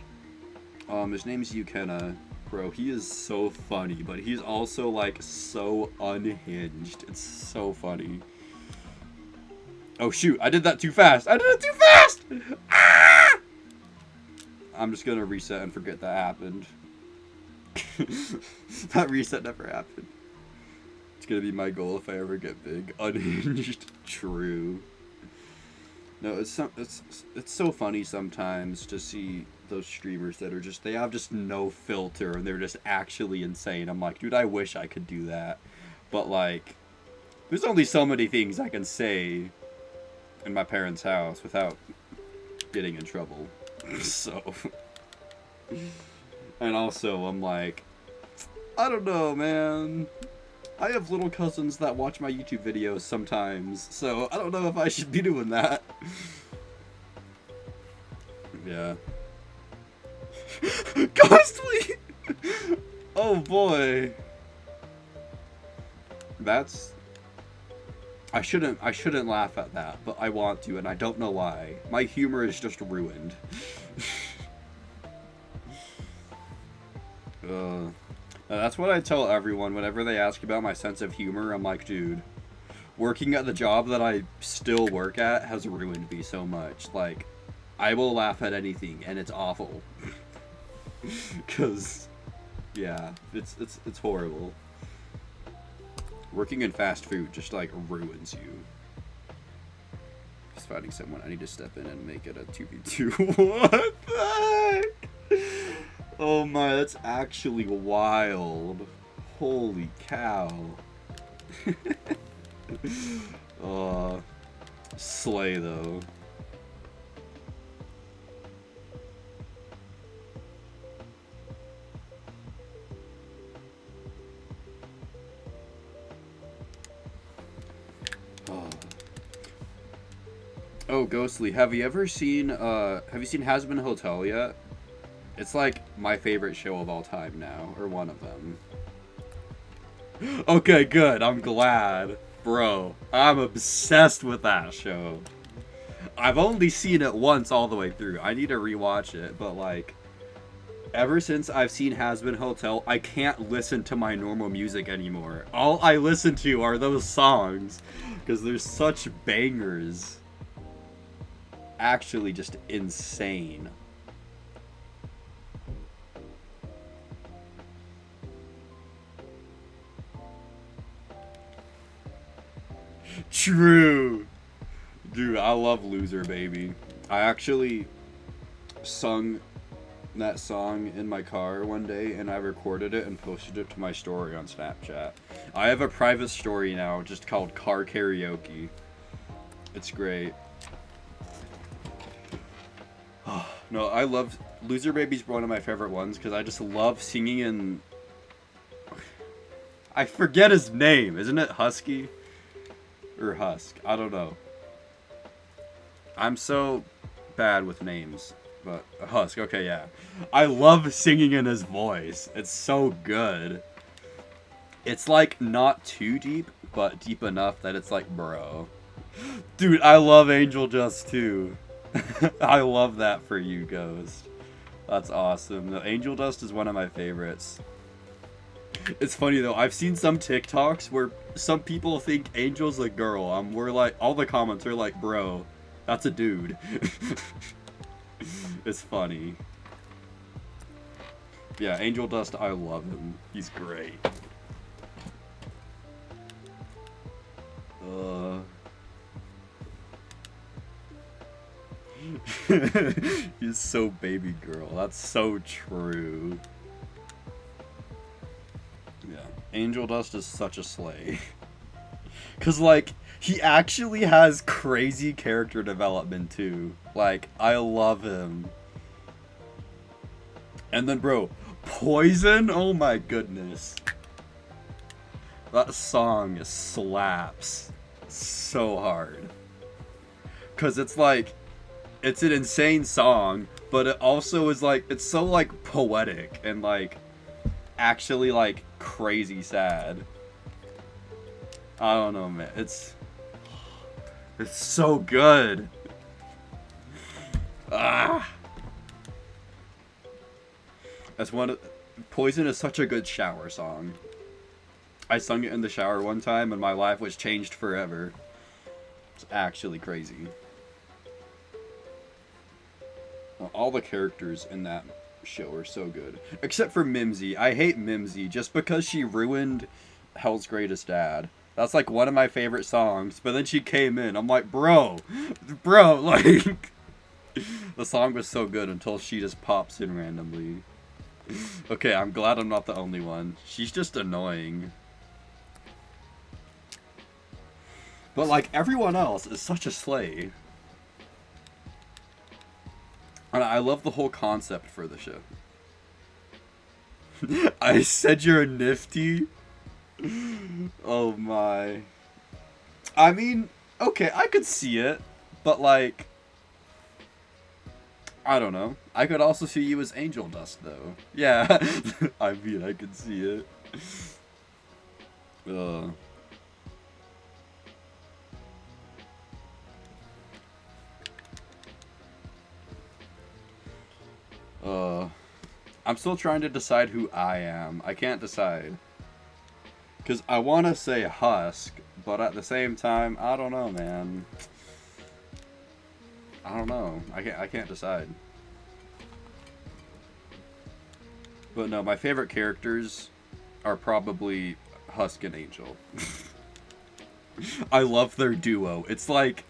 A: his name's Ukena. Bro, he is so funny, but he's also, like, so unhinged. It's so funny. Oh shoot, I did that too fast! I did it too fast! Ah! I'm just gonna reset and forget that happened. That reset never happened. It's gonna be my goal if I ever get big. Unhinged. True. No, it's so funny sometimes to see those streamers that are just, they have just no filter and they're just actually insane. I'm like, dude, I wish I could do that. But, like, there's only so many things I can say in my parents' house without getting in trouble. So, and also I'm like, I don't know, man. I have little cousins that watch my YouTube videos sometimes, so I don't know if I should be doing that. Yeah. Ghostly! Oh boy. That's... I shouldn't laugh at that, but I want to, and I don't know why. My humor is just ruined. That's what I tell everyone whenever they ask about my sense of humor. I'm like, dude, working at the job that I still work at has ruined me so much. Like, I will laugh at anything, and it's awful. 'Cause, yeah, it's horrible. Working in fast food just, like, ruins you. Just finding someone. I need to step in and make it a 2v2. What the heck? Oh my, that's actually wild. Holy cow. Slay, though. Oh, Ghostly, have you seen Has Been Hotel yet? It's like my favorite show of all time now, or one of them. Okay, good. I'm glad. Bro, I'm obsessed with that show. I've only seen it once all the way through. I need to rewatch it, but like, ever since I've seen Has Been Hotel, I can't listen to my normal music anymore. All I listen to are those songs, because they're such bangers. Actually, just insane. True. Dude, I love Loser Baby. I actually sung that song in my car one day, and I recorded it and posted it to my story on Snapchat. I have a private story now just called Car Karaoke. It's great. No, I love Loser Baby's one of my favorite ones because I just love singing in. I forget his name. Isn't it Husky? Or Husk? I don't know. I'm so bad with names. But Husk, okay, yeah. I love singing in his voice. It's so good. It's like not too deep, but deep enough that it's like, bro. Dude, I love Angel Dust too. I love that for you, Ghost. That's awesome. No, Angel Dust is one of my favorites. It's funny though, I've seen some TikToks where some people think Angel's a girl. We're like, all the comments are like, bro, that's a dude. It's funny. Yeah, Angel Dust, I love him. He's great. He's so baby girl. That's so true. Yeah, Angel Dust is such a slay. Cause like, he actually has crazy character development too. Like, I love him. And then bro, Poison? Oh my goodness. That song slaps so hard. Cause it's like, it's an insane song, but it also is like, it's so like poetic and like actually like crazy sad. I don't know, man. It's so good. Ah. That's Poison is such a good shower song. I sung it in the shower one time and my life was changed forever. It's actually crazy. Well, all the characters in that show are so good. Except for Mimsy. I hate Mimsy just because she ruined Hell's Greatest Dad. That's like one of my favorite songs, but then she came in. I'm like, bro, like, the song was so good until she just pops in randomly. Okay, I'm glad I'm not the only one. She's just annoying. But like, everyone else is such a slay. And I love the whole concept for the show. I said you're nifty? Oh my. I mean, okay, I could see it, but like, I don't know. I could also see you as Angel Dust though. Yeah, I mean, I could see it. I'm still trying to decide who I am. I can't decide. Because I want to say Husk, but at the same time, I don't know, man. I don't know. I can't decide. But no, my favorite characters are probably Husk and Angel. I love their duo. It's like,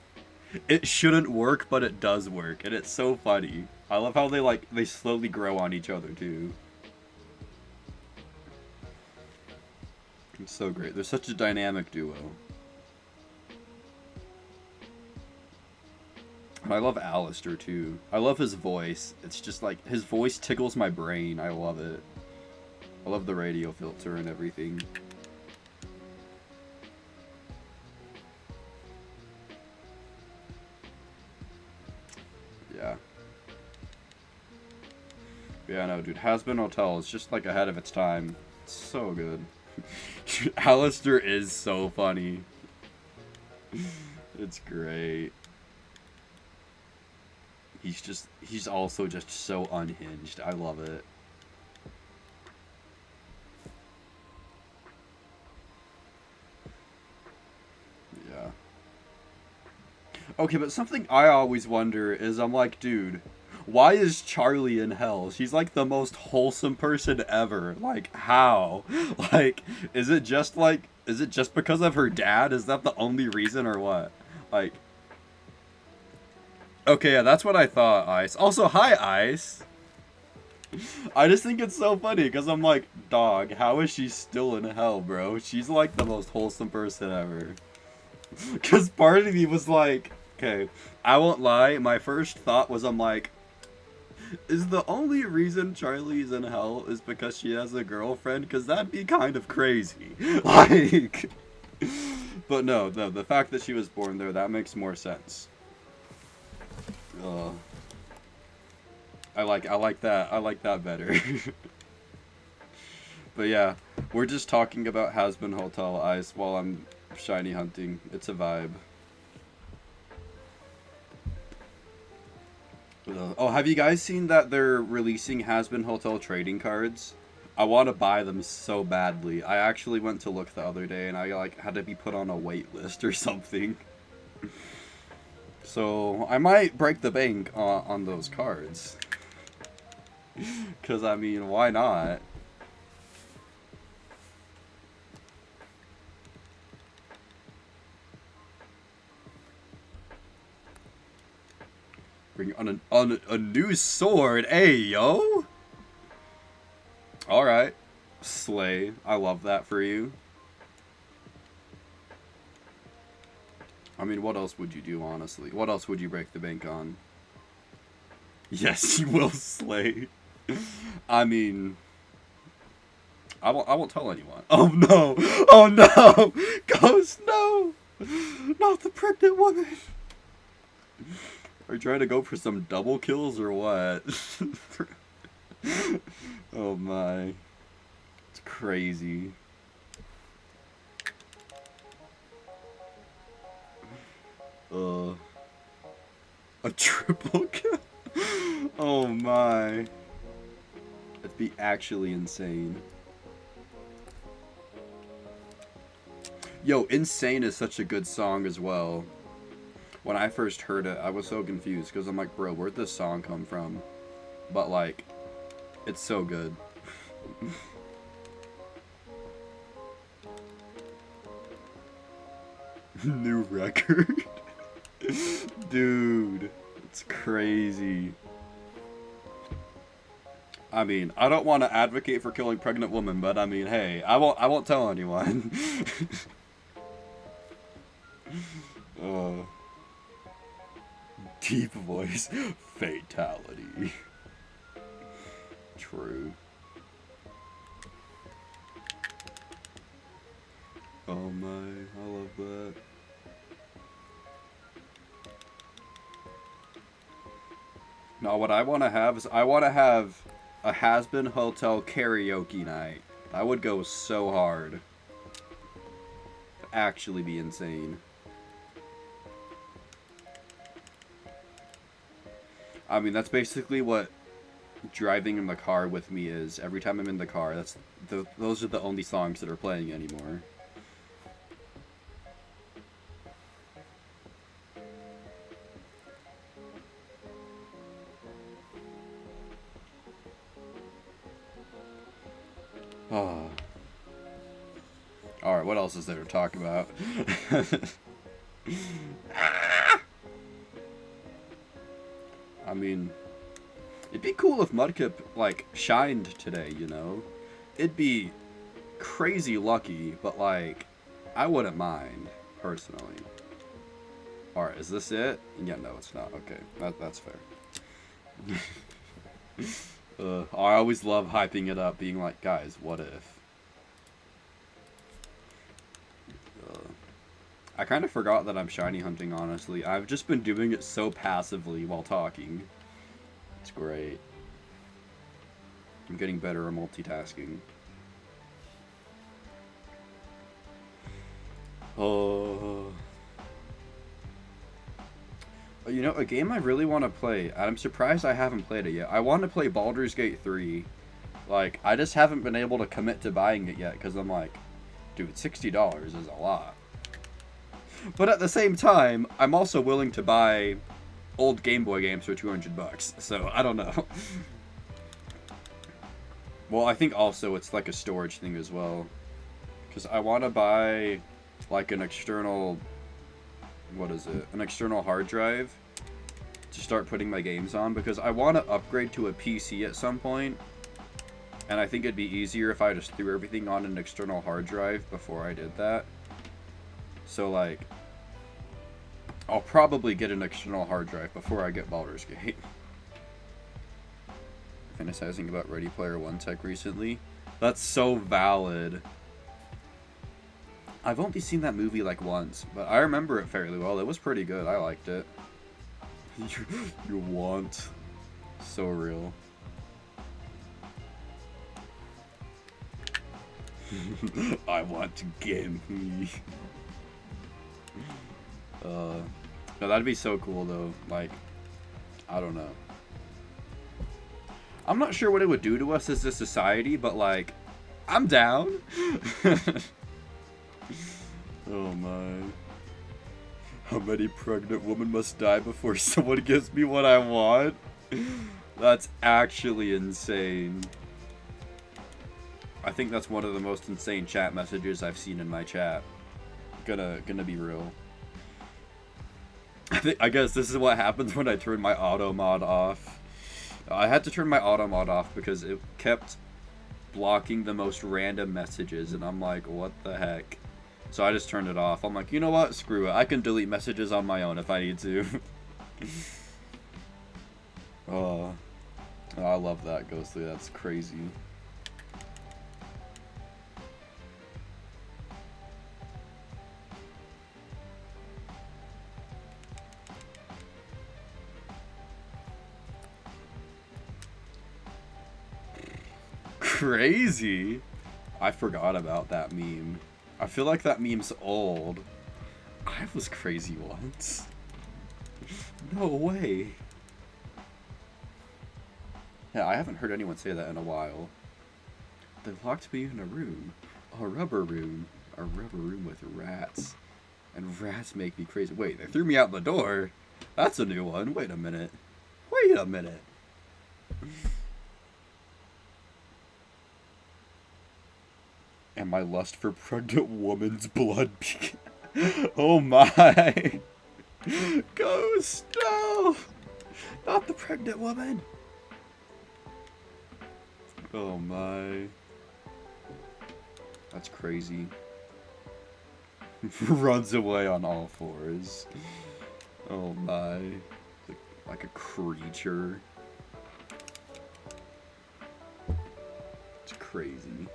A: it shouldn't work, but it does work, and it's so funny. I love how they slowly grow on each other too. It's so great. They're such a dynamic duo. And I love Alistair too. I love his voice. It's just like, his voice tickles my brain. I love it. I love the radio filter and everything. Yeah, no, dude. Has-Been Hotel is just like ahead of its time. It's so good. Alistair is so funny. It's great. He's also just so unhinged. I love it. Yeah. Okay, but something I always wonder is I'm like, dude, why is Charlie in hell? She's like the most wholesome person ever. Like, how? Like, is it just because of her dad? Is that the only reason or what? Like, okay, yeah, that's what I thought, Ice. Also, hi, Ice. I just think it's so funny because I'm like, dog, how is she still in hell, bro? She's like the most wholesome person ever. Because part of me was like, okay, I won't lie, my first thought was I'm like, is the only reason Charlie's in hell is because she has a girlfriend? Because that'd be kind of crazy. Like, but no, the fact that she was born there, that makes more sense. I like that better. But yeah, we're just talking about Has-Been Hotel Ice while I'm shiny hunting. It's a vibe. Oh, have you guys seen that they're releasing Has-Been Hotel trading cards? I want to buy them so badly. I actually went to look the other day and I like had to be put on a wait list or something. So I might break the bank on those cards. Cause I mean, why not? Bring on a new sword, hey yo! Alright. Slay. I love that for you. I mean, what else would you do, honestly? What else would you break the bank on? Yes, you will slay. I mean... I won't tell anyone. Oh no! Oh no! Ghost, no! Not the pregnant woman! Are you trying to go for some double kills or what? Oh my. It's crazy. A triple kill? Oh my. That'd be actually insane. Yo, Insane is such a good song as well. When I first heard it, I was so confused because I'm like, bro, where'd this song come from? But like, it's so good. New record. Dude, it's crazy. I mean, I don't want to advocate for killing pregnant women, but I mean, hey, I won't tell anyone. Deep voice, fatality. True. Oh my, I love that. No, what I want to have is I want to have a Has-Been Hotel karaoke night. That would go so hard. Actually be insane. I mean, that's basically what driving in the car with me is. Every time I'm in the car, those are the only songs that are playing anymore. Oh. Alright, what else is there to talk about? I mean, it'd be cool if Mudkip, like, shined today, you know? It'd be crazy lucky, but, like, I wouldn't mind, personally. Alright, is this it? Yeah, no, it's not. Okay, that's fair. I always love hyping it up, being like, guys, what if? I kind of forgot that I'm shiny hunting, honestly. I've just been doing it so passively while talking. It's great. I'm getting better at multitasking. Oh. You know, a game I really want to play, and I'm surprised I haven't played it yet. I want to play Baldur's Gate 3. Like, I just haven't been able to commit to buying it yet, because I'm like, dude, $60 is a lot. But at the same time, I'm also willing to buy old Game Boy games for $200, so I don't know. Well, I think also it's like a storage thing as well. Because I want to buy, like, an external... What is it? An external hard drive to start putting my games on, because I want to upgrade to a PC at some point, and I think it'd be easier if I just threw everything on an external hard drive before I did that. So, like, I'll probably get an external hard drive before I get Baldur's Gate. Fantasizing about Ready Player One tech recently. That's so valid. I've only seen that movie like once, but I remember it fairly well. It was pretty good. I liked it. You want. So real. I want to get me. No, that'd be so cool though. Like, I don't know. I'm not sure what it would do to us as a society, but like, I'm down. Oh my. How many pregnant women must die before someone gives me what I want? That's actually insane. I think that's one of the most insane chat messages I've seen in my chat. Gonna be real. I guess this is what happens when I turn my auto mod off. I had to turn my auto mod off because it kept blocking the most random messages, and I'm like, what the heck? So I just turned it off. I'm like, you know what? Screw it. I can delete messages on my own if I need to. Oh, I love that, Ghostly. That's crazy. Crazy? I forgot about that meme. I feel like that meme's old. I was crazy once. No way. Yeah, I haven't heard anyone say that in a while. They locked me in a room. A rubber room. A rubber room with rats. And rats make me crazy. Wait, they threw me out the door? That's a new one. Wait a minute. Wait a minute. And my lust for pregnant woman's blood began. Oh my. Ghost, no! Not the pregnant woman. Oh my. That's crazy. Runs away on all fours. Oh my. Like a creature. It's crazy.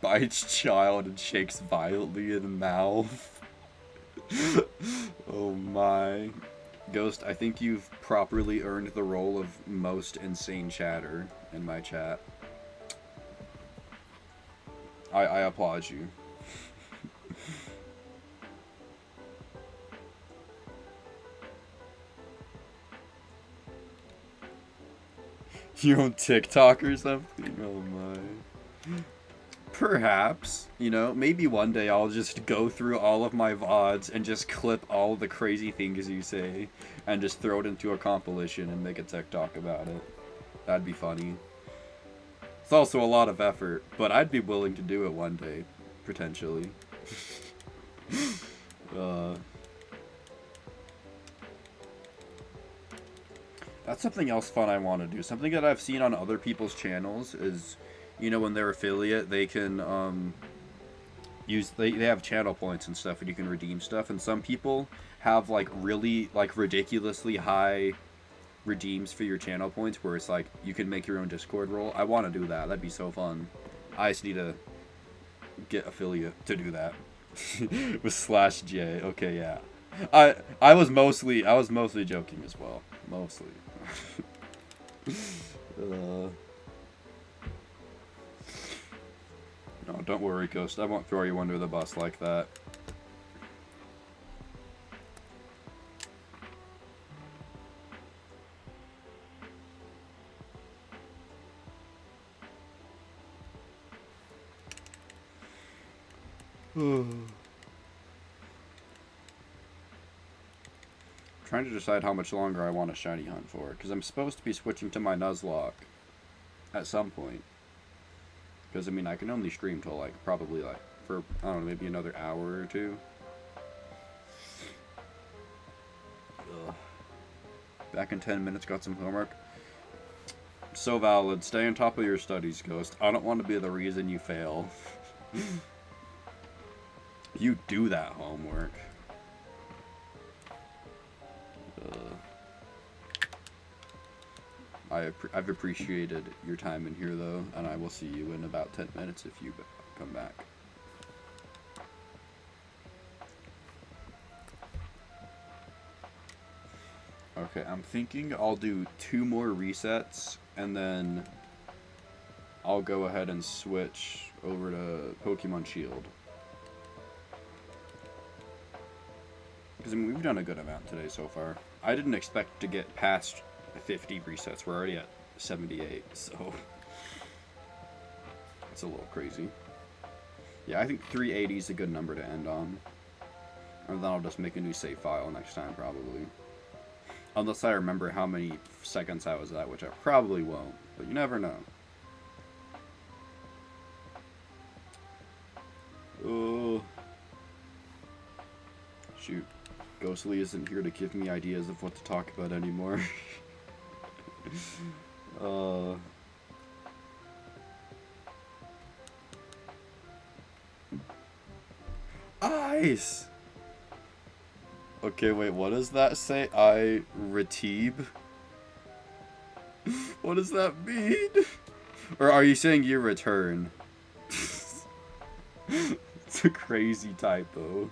A: Bites child and shakes violently in the mouth. Oh my. Ghost, I think you've properly earned the role of most insane chatter in my chat. I applaud you. You on TikTok or something? Oh my. Perhaps, you know, maybe one day I'll just go through all of my VODs and just clip all the crazy things you say and just throw it into a compilation and make a TikTok about it. That'd be funny. It's also a lot of effort, but I'd be willing to do it one day, potentially. That's something else fun I want to do. Something that I've seen on other people's channels is, you know, when they're affiliate, they can they have channel points and stuff, and you can redeem stuff. And some people have like really like ridiculously high redeems for your channel points, where it's like you can make your own Discord role. I want to do that. That'd be so fun. I just need to get affiliate to do that. With slash J. Okay, yeah. I was mostly joking as well. Mostly. No, don't worry, Ghost. I won't throw you under the bus like that. Trying to decide how much longer I want a shiny hunt for, because I'm supposed to be switching to my Nuzlocke at some point. Because, I mean, I can only stream till, like, probably, like, for, I don't know, maybe another hour or two. Ugh. Back in 10 minutes, got some homework. So valid. Stay on top of your studies, Ghost. I don't want to be the reason you fail. You do that homework. I've appreciated your time in here, though, and I will see you in about 10 minutes if you come back. Okay, I'm thinking I'll do 2 more resets, and then I'll go ahead and switch over to Pokemon Shield. Because, I mean, we've done a good amount today so far. I didn't expect to get past 50 resets. We're already at 78, so it's a little crazy. Yeah, I think 380 is a good number to end on. And then I'll just make a new save file next time, probably. Unless I remember how many seconds I was at, which I probably won't. But you never know. Oh. Shoot. Ghostly isn't here to give me ideas of what to talk about anymore. Ice! Okay, wait, what does that say? Retib? What does that mean? Or are you saying you return? It's a crazy typo.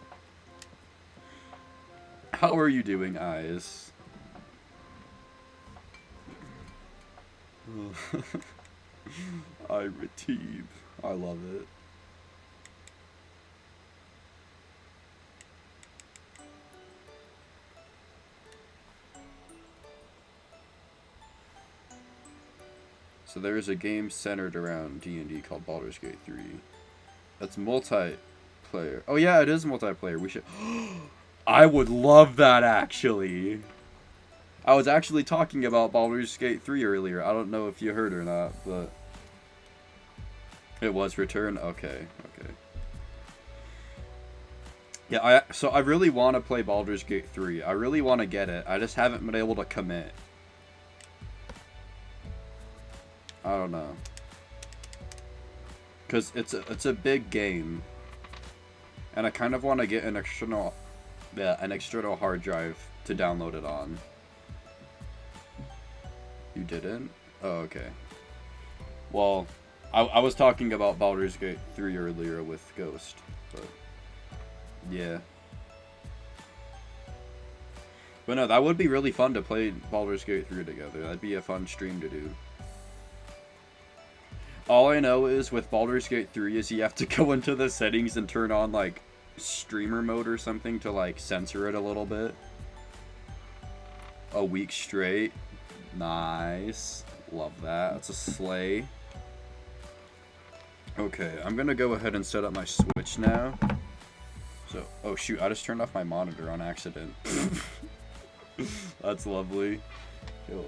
A: How are you doing, Eyes? Retib. I love it. So there's a game centered around D&D called Baldur's Gate 3. That's multiplayer. Oh yeah, it is multiplayer. We should... I would love that, actually. I was actually talking about Baldur's Gate 3 earlier. I don't know if you heard or not, but... It was Return? Okay, okay. Yeah, so I really want to play Baldur's Gate 3. I really want to get it. I just haven't been able to commit. I don't know. Because it's a big game. And I kind of want to get an external hard drive to download it on. You didn't? Oh, okay. Well, I was talking about Baldur's Gate 3 earlier with Ghost, but yeah. But no, that would be really fun to play Baldur's Gate 3 together. That'd be a fun stream to do. All I know is with Baldur's Gate 3 is you have to go into the settings and turn on, like, streamer mode or something to, like, censor it a little bit. A week straight. Nice. Love that. That's a slay. Okay, I'm gonna go ahead and set up my Switch now. So, oh shoot, I just turned off my monitor on accident. That's lovely. Yo,